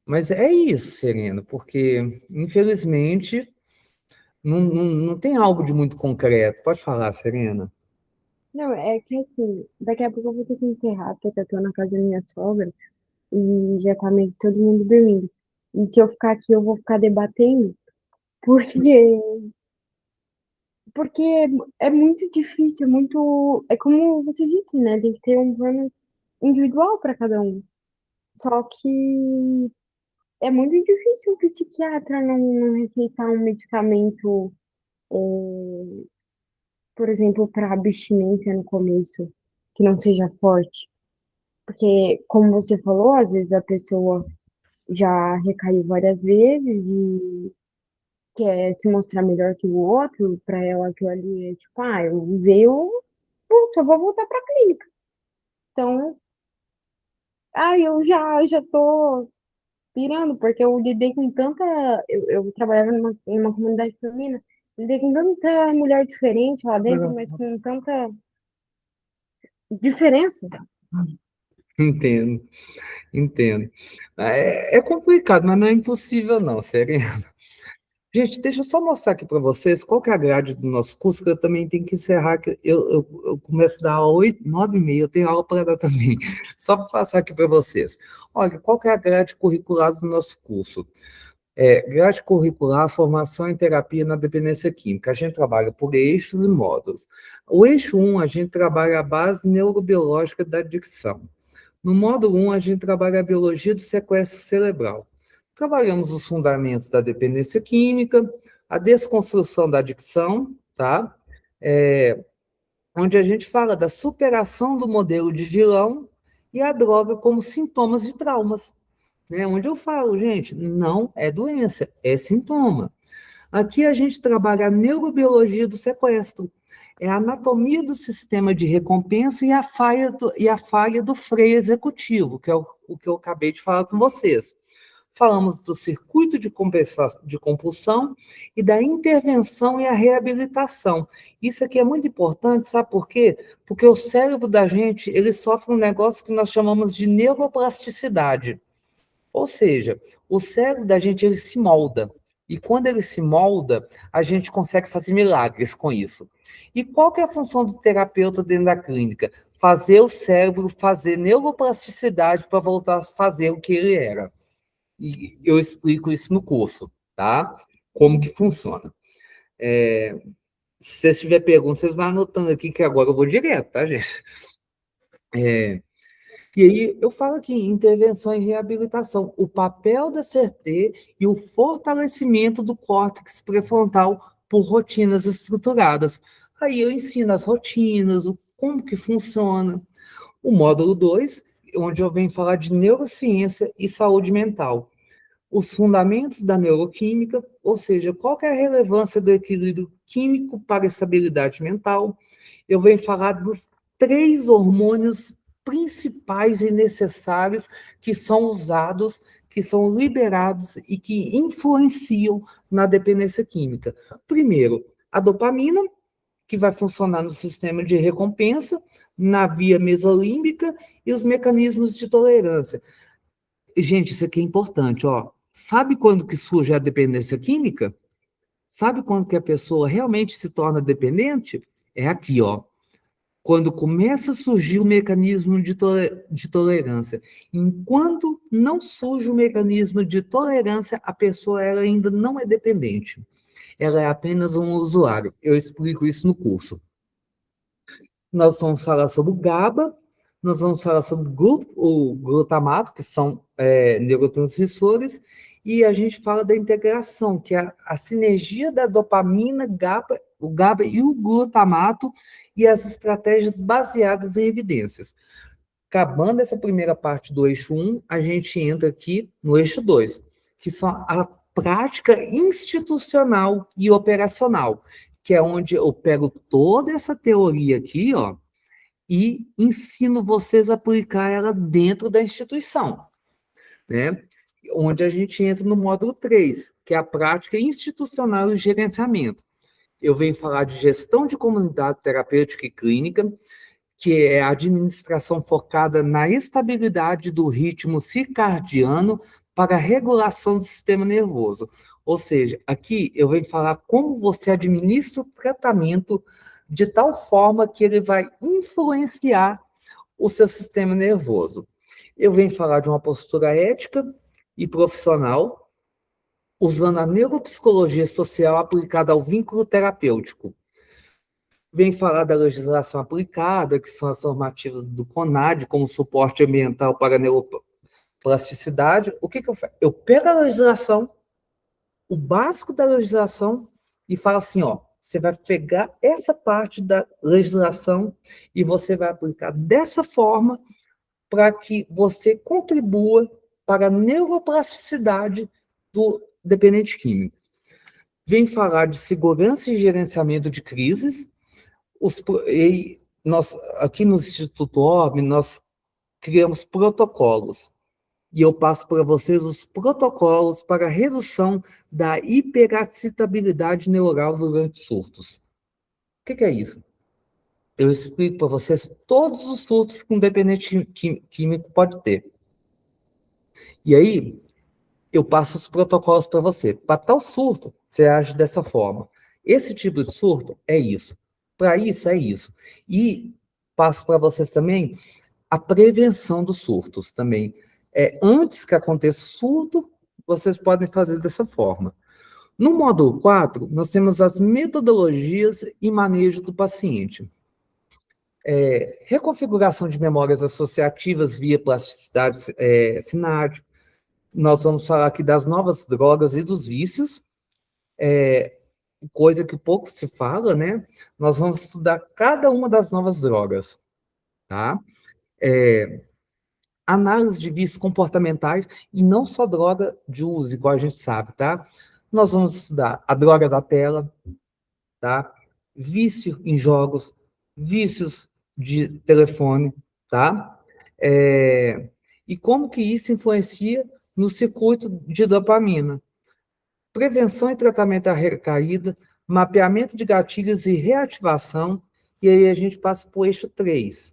Mas é isso, Serena, porque, infelizmente, não tem algo de muito concreto. Pode falar, Serena. Não, é que assim, daqui a pouco eu vou ter que encerrar, porque eu tô na casa da minha sogra e já tá meio que todo mundo dormindo. E se eu ficar aqui, eu vou ficar debatendo, porque, porque é muito difícil, é muito. É como você disse, né? Tem que ter um plano individual para cada um. Só que é muito difícil o psiquiatra não receitar um medicamento, por exemplo, para abstinência no começo, que não seja forte. Porque, como você falou, às vezes a pessoa já recaiu várias vezes e quer se mostrar melhor que o outro, para ela aquilo ali é tipo, eu usei, eu só vou voltar para clínica. Então, eu já tô pirando, porque eu lidei com tanta. Eu trabalhava numa comunidade feminina, lidei com tanta mulher diferente lá dentro, mas com tanta diferença. Entendo, entendo. É complicado, mas não é impossível, não, Serena. Gente, deixa eu só mostrar aqui para vocês qual que é a grade do nosso curso, que eu também tenho que encerrar, que eu começo a dar aula 8, 9h30, eu tenho aula para dar também. Só para passar aqui para vocês. Olha, qual que é a grade curricular do nosso curso? Grade curricular, formação em terapia na dependência química. A gente trabalha por eixos e módulos. O eixo 1, a gente trabalha a base neurobiológica da adicção. No módulo 1, a gente trabalha a biologia do sequestro cerebral. Trabalhamos os fundamentos da dependência química, a desconstrução da adicção, tá? Onde a gente fala da superação do modelo de vilão e a droga como sintomas de traumas, né? Onde eu falo, gente, não é doença, é sintoma. Aqui a gente trabalha a neurobiologia do sequestro, é a anatomia do sistema de recompensa e a falha do freio executivo, que é o que eu acabei de falar com vocês. Falamos do circuito de compulsão e da intervenção e a reabilitação. Isso aqui é muito importante, sabe por quê? Porque o cérebro da gente, ele sofre um negócio que nós chamamos de neuroplasticidade. Ou seja, o cérebro da gente, ele se molda. E quando ele se molda, a gente consegue fazer milagres com isso. E qual que é a função do terapeuta dentro da clínica? Fazer o cérebro fazer neuroplasticidade para voltar a fazer o que ele era. E eu explico isso no curso, tá? Como que funciona. Se vocês tiverem perguntas, vocês vão anotando aqui, que agora eu vou direto, tá, gente? E aí eu falo aqui, intervenção e reabilitação, o papel da CRT e o fortalecimento do córtex pré-frontal por rotinas estruturadas. Aí eu ensino as rotinas, como que funciona. O módulo 2, onde eu venho falar de neurociência e saúde mental. Os fundamentos da neuroquímica, ou seja, qual que é a relevância do equilíbrio químico para a estabilidade mental. Eu venho falar dos 3 hormônios principais e necessários que são usados, que são liberados e que influenciam na dependência química. Primeiro, a dopamina, que vai funcionar no sistema de recompensa, na via mesolímbica e os mecanismos de tolerância. Gente, isso aqui é importante, ó. Sabe quando que surge a dependência química? Sabe quando que a pessoa realmente se torna dependente? É aqui, ó. Quando começa a surgir o mecanismo de tolerância. Enquanto não surge o mecanismo de tolerância, a pessoa ela ainda não é dependente. Ela é apenas um usuário. Eu explico isso no curso. Nós vamos falar sobre o GABA, nós vamos falar sobre o glutamato, que são neurotransmissores, e a gente fala da integração, que é a sinergia da dopamina, o GABA e o glutamato, e as estratégias baseadas em evidências. Acabando essa primeira parte do eixo 1, a gente entra aqui no eixo 2, que são a prática institucional e operacional, que é onde eu pego toda essa teoria aqui, ó, e ensino vocês a aplicar ela dentro da instituição, né? Onde a gente entra no módulo 3, que é a prática institucional e gerenciamento. Eu venho falar de gestão de comunidade terapêutica e clínica, que é a administração focada na estabilidade do ritmo circadiano para a regulação do sistema nervoso. Ou seja, aqui eu venho falar como você administra o tratamento de tal forma que ele vai influenciar o seu sistema nervoso. Eu venho falar de uma postura ética e profissional, usando a neuropsicologia social aplicada ao vínculo terapêutico. Vem falar da legislação aplicada, que são as normativas do CONAD, como suporte ambiental para a neuroplasticidade. O que eu faço? Eu pego a legislação, o básico da legislação, e falo assim, ó, você vai pegar essa parte da legislação e você vai aplicar dessa forma para que você contribua para a neuroplasticidade do dependente químico. Vem falar de segurança e gerenciamento de crises. Nós, aqui no Instituto ORB, nós criamos protocolos. E eu passo para vocês os protocolos para a redução da hiperexcitabilidade neural durante surtos. O que é isso? Eu explico para vocês todos os surtos que um dependente químico pode ter. E aí, eu passo os protocolos para você. Para tal surto, você age dessa forma. Esse tipo de surto é isso. Para isso, é isso. E passo para vocês também a prevenção dos surtos também. Antes que aconteça o surto, vocês podem fazer dessa forma. No módulo 4, nós temos as metodologias e manejo do paciente. Reconfiguração de memórias associativas via plasticidade sináptica. Nós vamos falar aqui das novas drogas e dos vícios, coisa que pouco se fala, né? Nós vamos estudar cada uma das novas drogas, tá? Análise de vícios comportamentais e não só droga de uso, igual a gente sabe, tá? Nós vamos estudar a droga da tela, tá? Vício em jogos, vícios de telefone, tá? E como que isso influencia no circuito de dopamina. Prevenção e tratamento da recaída, mapeamento de gatilhos e reativação, e aí a gente passa para o eixo 3.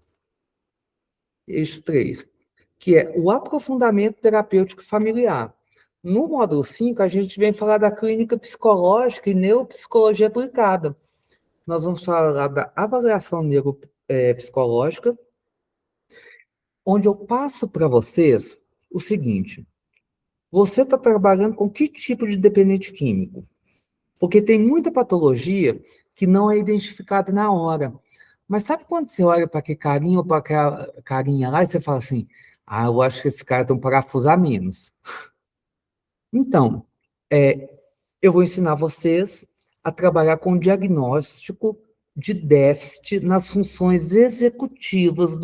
Eixo 3, que é o aprofundamento terapêutico familiar. No módulo 5, a gente vem falar da clínica psicológica e neuropsicologia aplicada. Nós vamos falar da avaliação neuropsicológica, onde eu passo para vocês o seguinte: você está trabalhando com que tipo de dependente químico? Porque tem muita patologia que não é identificada na hora. Mas sabe quando você olha para aquele carinha ou para aquela carinha lá e você fala assim, eu acho que esse cara tem um parafuso a menos. Então, eu vou ensinar vocês a trabalhar com diagnóstico de déficit nas funções executivas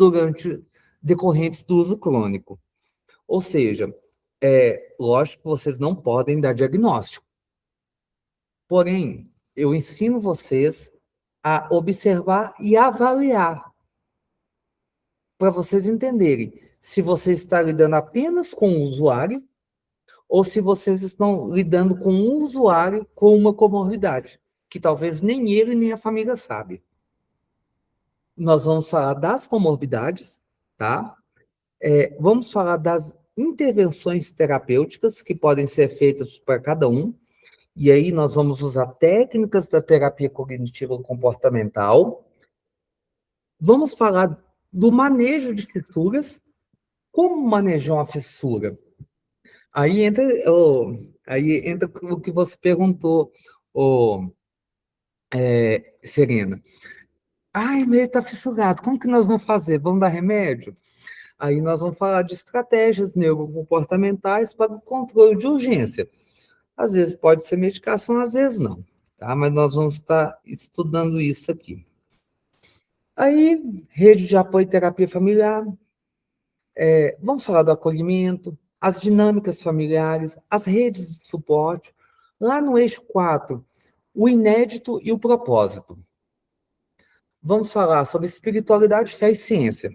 decorrentes do uso crônico. Ou seja, lógico que vocês não podem dar diagnóstico. Porém, eu ensino vocês a observar e avaliar, para vocês entenderem se você está lidando apenas com o usuário ou se vocês estão lidando com um usuário com uma comorbidade, que talvez nem ele nem a família sabe. Nós vamos falar das comorbidades, tá? Vamos falar das intervenções terapêuticas que podem ser feitas para cada um, e aí nós vamos usar técnicas da terapia cognitiva comportamental. Vamos falar do manejo de fissuras, como manejar uma fissura. Aí entra o que você perguntou, Serena. Ele está fissurado, como que nós vamos fazer? Vamos dar remédio? Aí nós vamos falar de estratégias neurocomportamentais para o controle de urgência. Às vezes pode ser medicação, às vezes não, tá? Mas nós vamos estar estudando isso aqui. Aí, rede de apoio e terapia familiar. Vamos falar do acolhimento, as dinâmicas familiares, as redes de suporte. Lá no eixo 4, o inédito e o propósito. Vamos falar sobre espiritualidade, fé e ciência,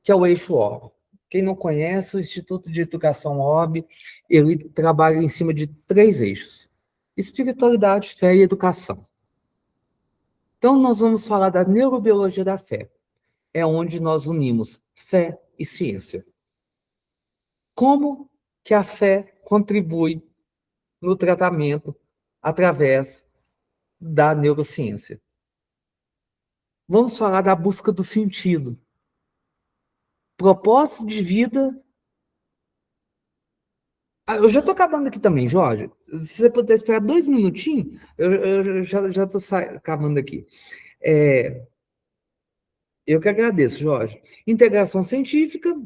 que é o eixo ORB. Quem não conhece, o Instituto de Educação ORB, ele trabalha em cima de 3 eixos: espiritualidade, fé e educação. Então, nós vamos falar da neurobiologia da fé. É onde nós unimos fé e ciência. Como que a fé contribui no tratamento através da neurociência? Vamos falar da busca do sentido. Propósito de vida. Eu já estou acabando aqui também, Jorge. Se você puder esperar 2 minutinhos, eu já estou acabando aqui. Eu que agradeço, Jorge. Integração científica.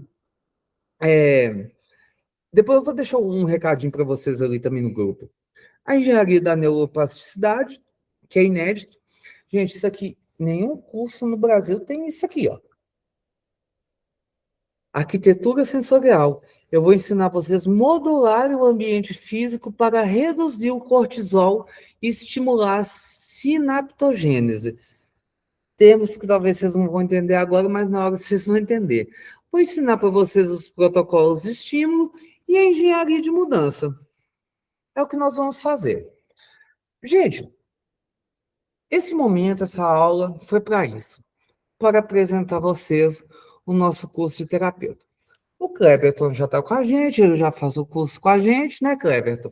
Depois eu vou deixar um recadinho para vocês ali também no grupo. A engenharia da neuroplasticidade, que é inédito. Gente, isso aqui, nenhum curso no Brasil tem isso aqui, ó. Arquitetura sensorial. Eu vou ensinar vocês a modular o ambiente físico para reduzir o cortisol e estimular a sinaptogênese. Termos que talvez vocês não vão entender agora, mas na hora vocês vão entender. Vou ensinar para vocês os protocolos de estímulo e a engenharia de mudança. É o que nós vamos fazer. Gente, esse momento, essa aula, foi para isso. Para apresentar a vocês o nosso curso de terapeuta. O Cleberton já está com a gente, ele já faz o curso com a gente, né, Cleberton?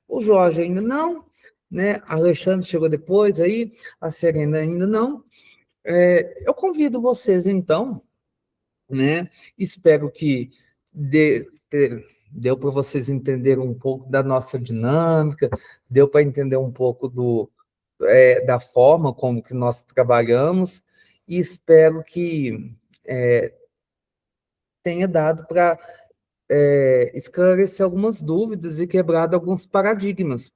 O Jorge ainda não, né? A Alexandre chegou depois aí, a Serena ainda não. Eu convido vocês, então, né? Espero que deu para vocês entenderem um pouco da nossa dinâmica, deu para entender um pouco da forma como que nós trabalhamos, e espero que tenha dado para esclarecer algumas dúvidas e quebrado alguns paradigmas.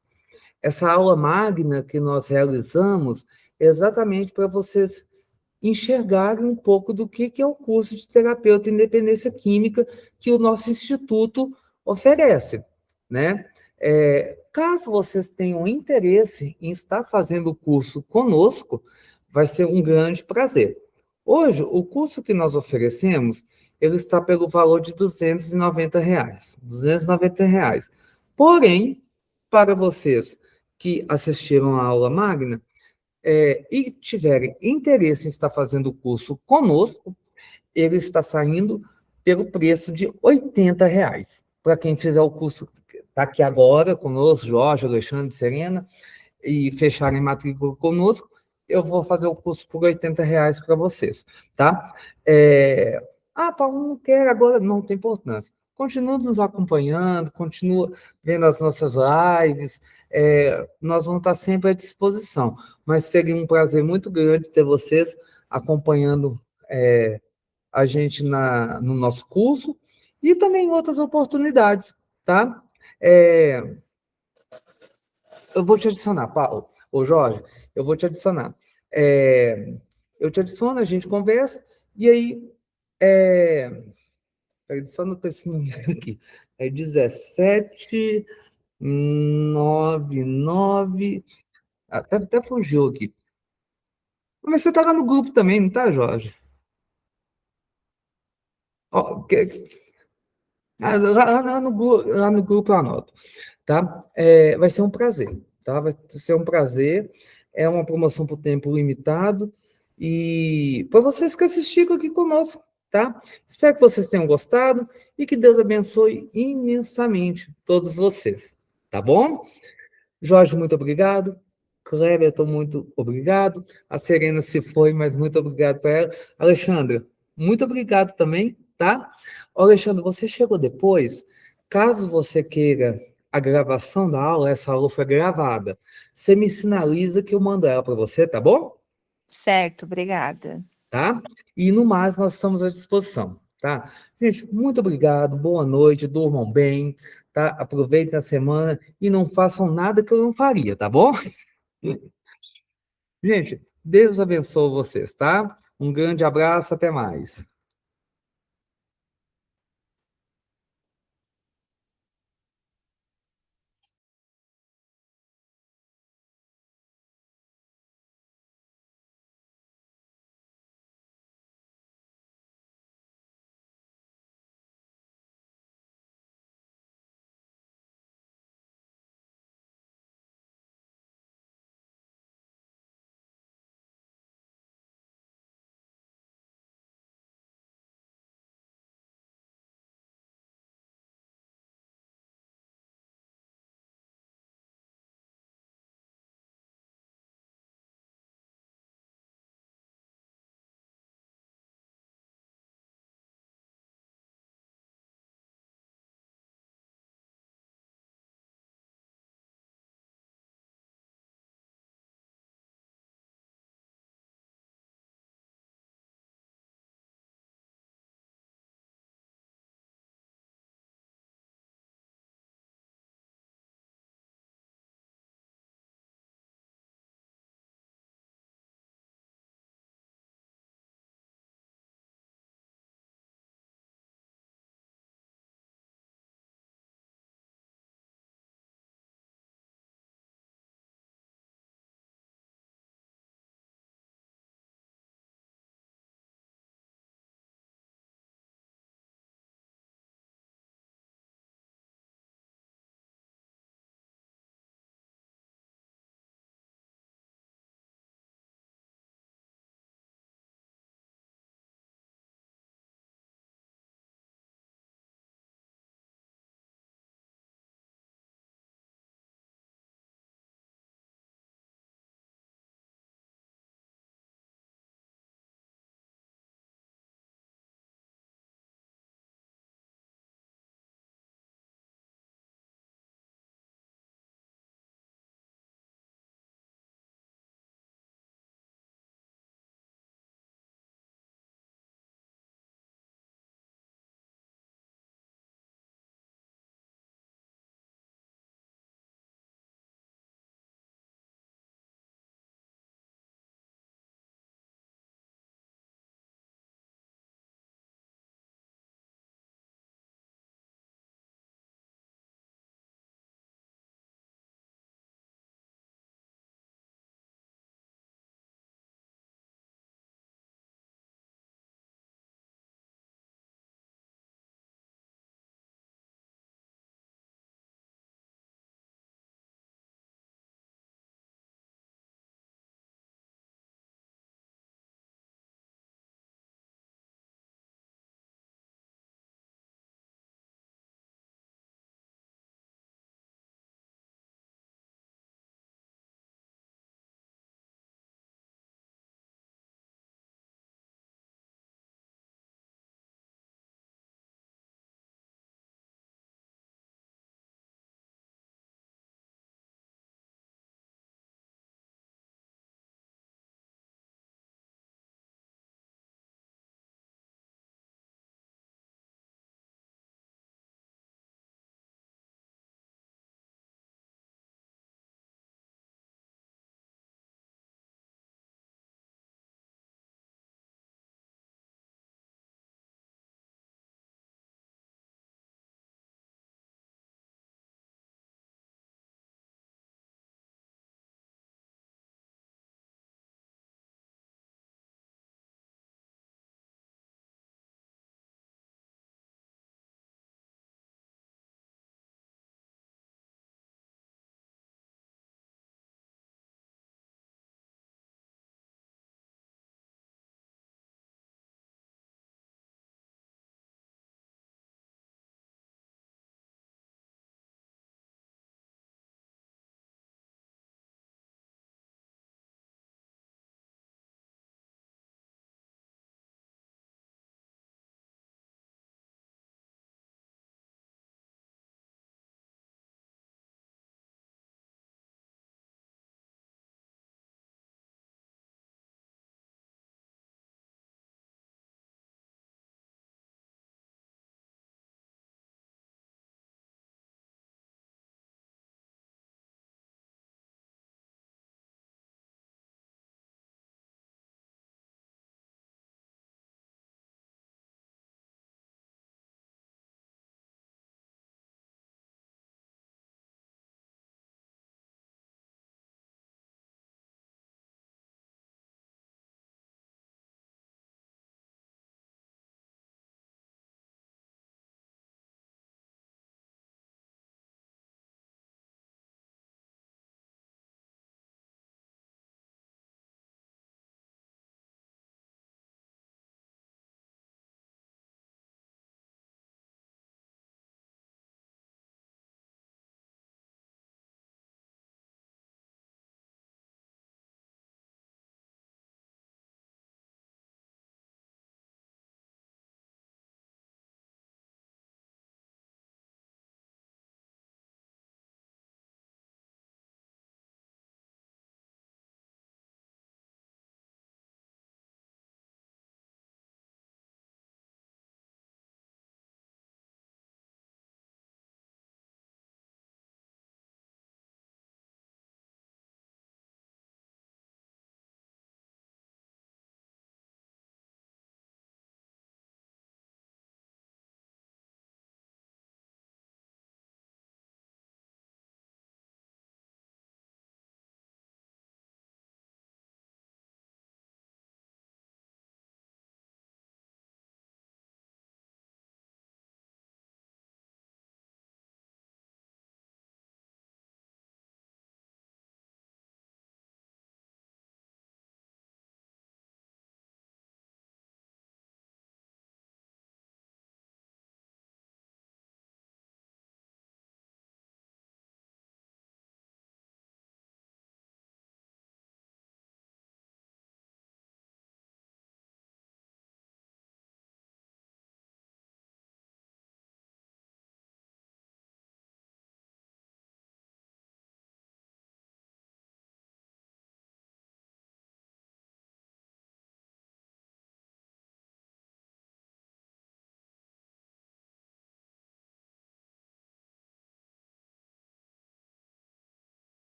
Essa aula magna que nós realizamos é exatamente para vocês enxergarem um pouco do que é o curso de terapeuta em dependência química que o nosso instituto oferece, né? Caso vocês tenham interesse em estar fazendo o curso conosco, vai ser um grande prazer. Hoje, o curso que nós oferecemos, ele está pelo valor de R$290. R$290. Porém, para vocês que assistiram à aula magna, e tiverem interesse em estar fazendo o curso conosco, ele está saindo pelo preço de R$80. Para quem fizer o curso, está aqui agora conosco, Jorge, Alexandre, Serena, e fecharem matrícula conosco, eu vou fazer o curso por R$80 para vocês, tá? Paulo, não quero agora, não tem importância. continua nos acompanhando, continua vendo as nossas lives, nós vamos estar sempre à disposição, mas seria um prazer muito grande ter vocês acompanhando a gente no nosso curso e também em outras oportunidades, tá? Eu vou te adicionar, Paulo, ô Jorge, eu vou te adicionar. Eu te adiciono, a gente conversa, e aí, só anotar esse número aqui, é 1799, até fugiu aqui. Mas você tá lá no grupo também, não tá, Jorge? Ó, lá no grupo eu anoto, tá? Vai ser um prazer, tá? Vai ser um prazer, é uma promoção por tempo limitado, e para vocês que assistiram aqui conosco, tá? Espero que vocês tenham gostado e que Deus abençoe imensamente todos vocês, tá bom? Jorge, muito obrigado. Cleberton, muito obrigado. A Serena se foi, mas muito obrigado para ela. Alexandra, muito obrigado também, tá? Alexandre, você chegou depois. Caso você queira a gravação da aula, essa aula foi gravada. Você me sinaliza que eu mando ela para você, tá bom? Certo, obrigada. Tá? E no mais, nós estamos à disposição, tá? Gente, muito obrigado, boa noite, durmam bem, tá? Aproveitem a semana e não façam nada que eu não faria, tá bom? Gente, Deus abençoe vocês, tá? Um grande abraço, até mais.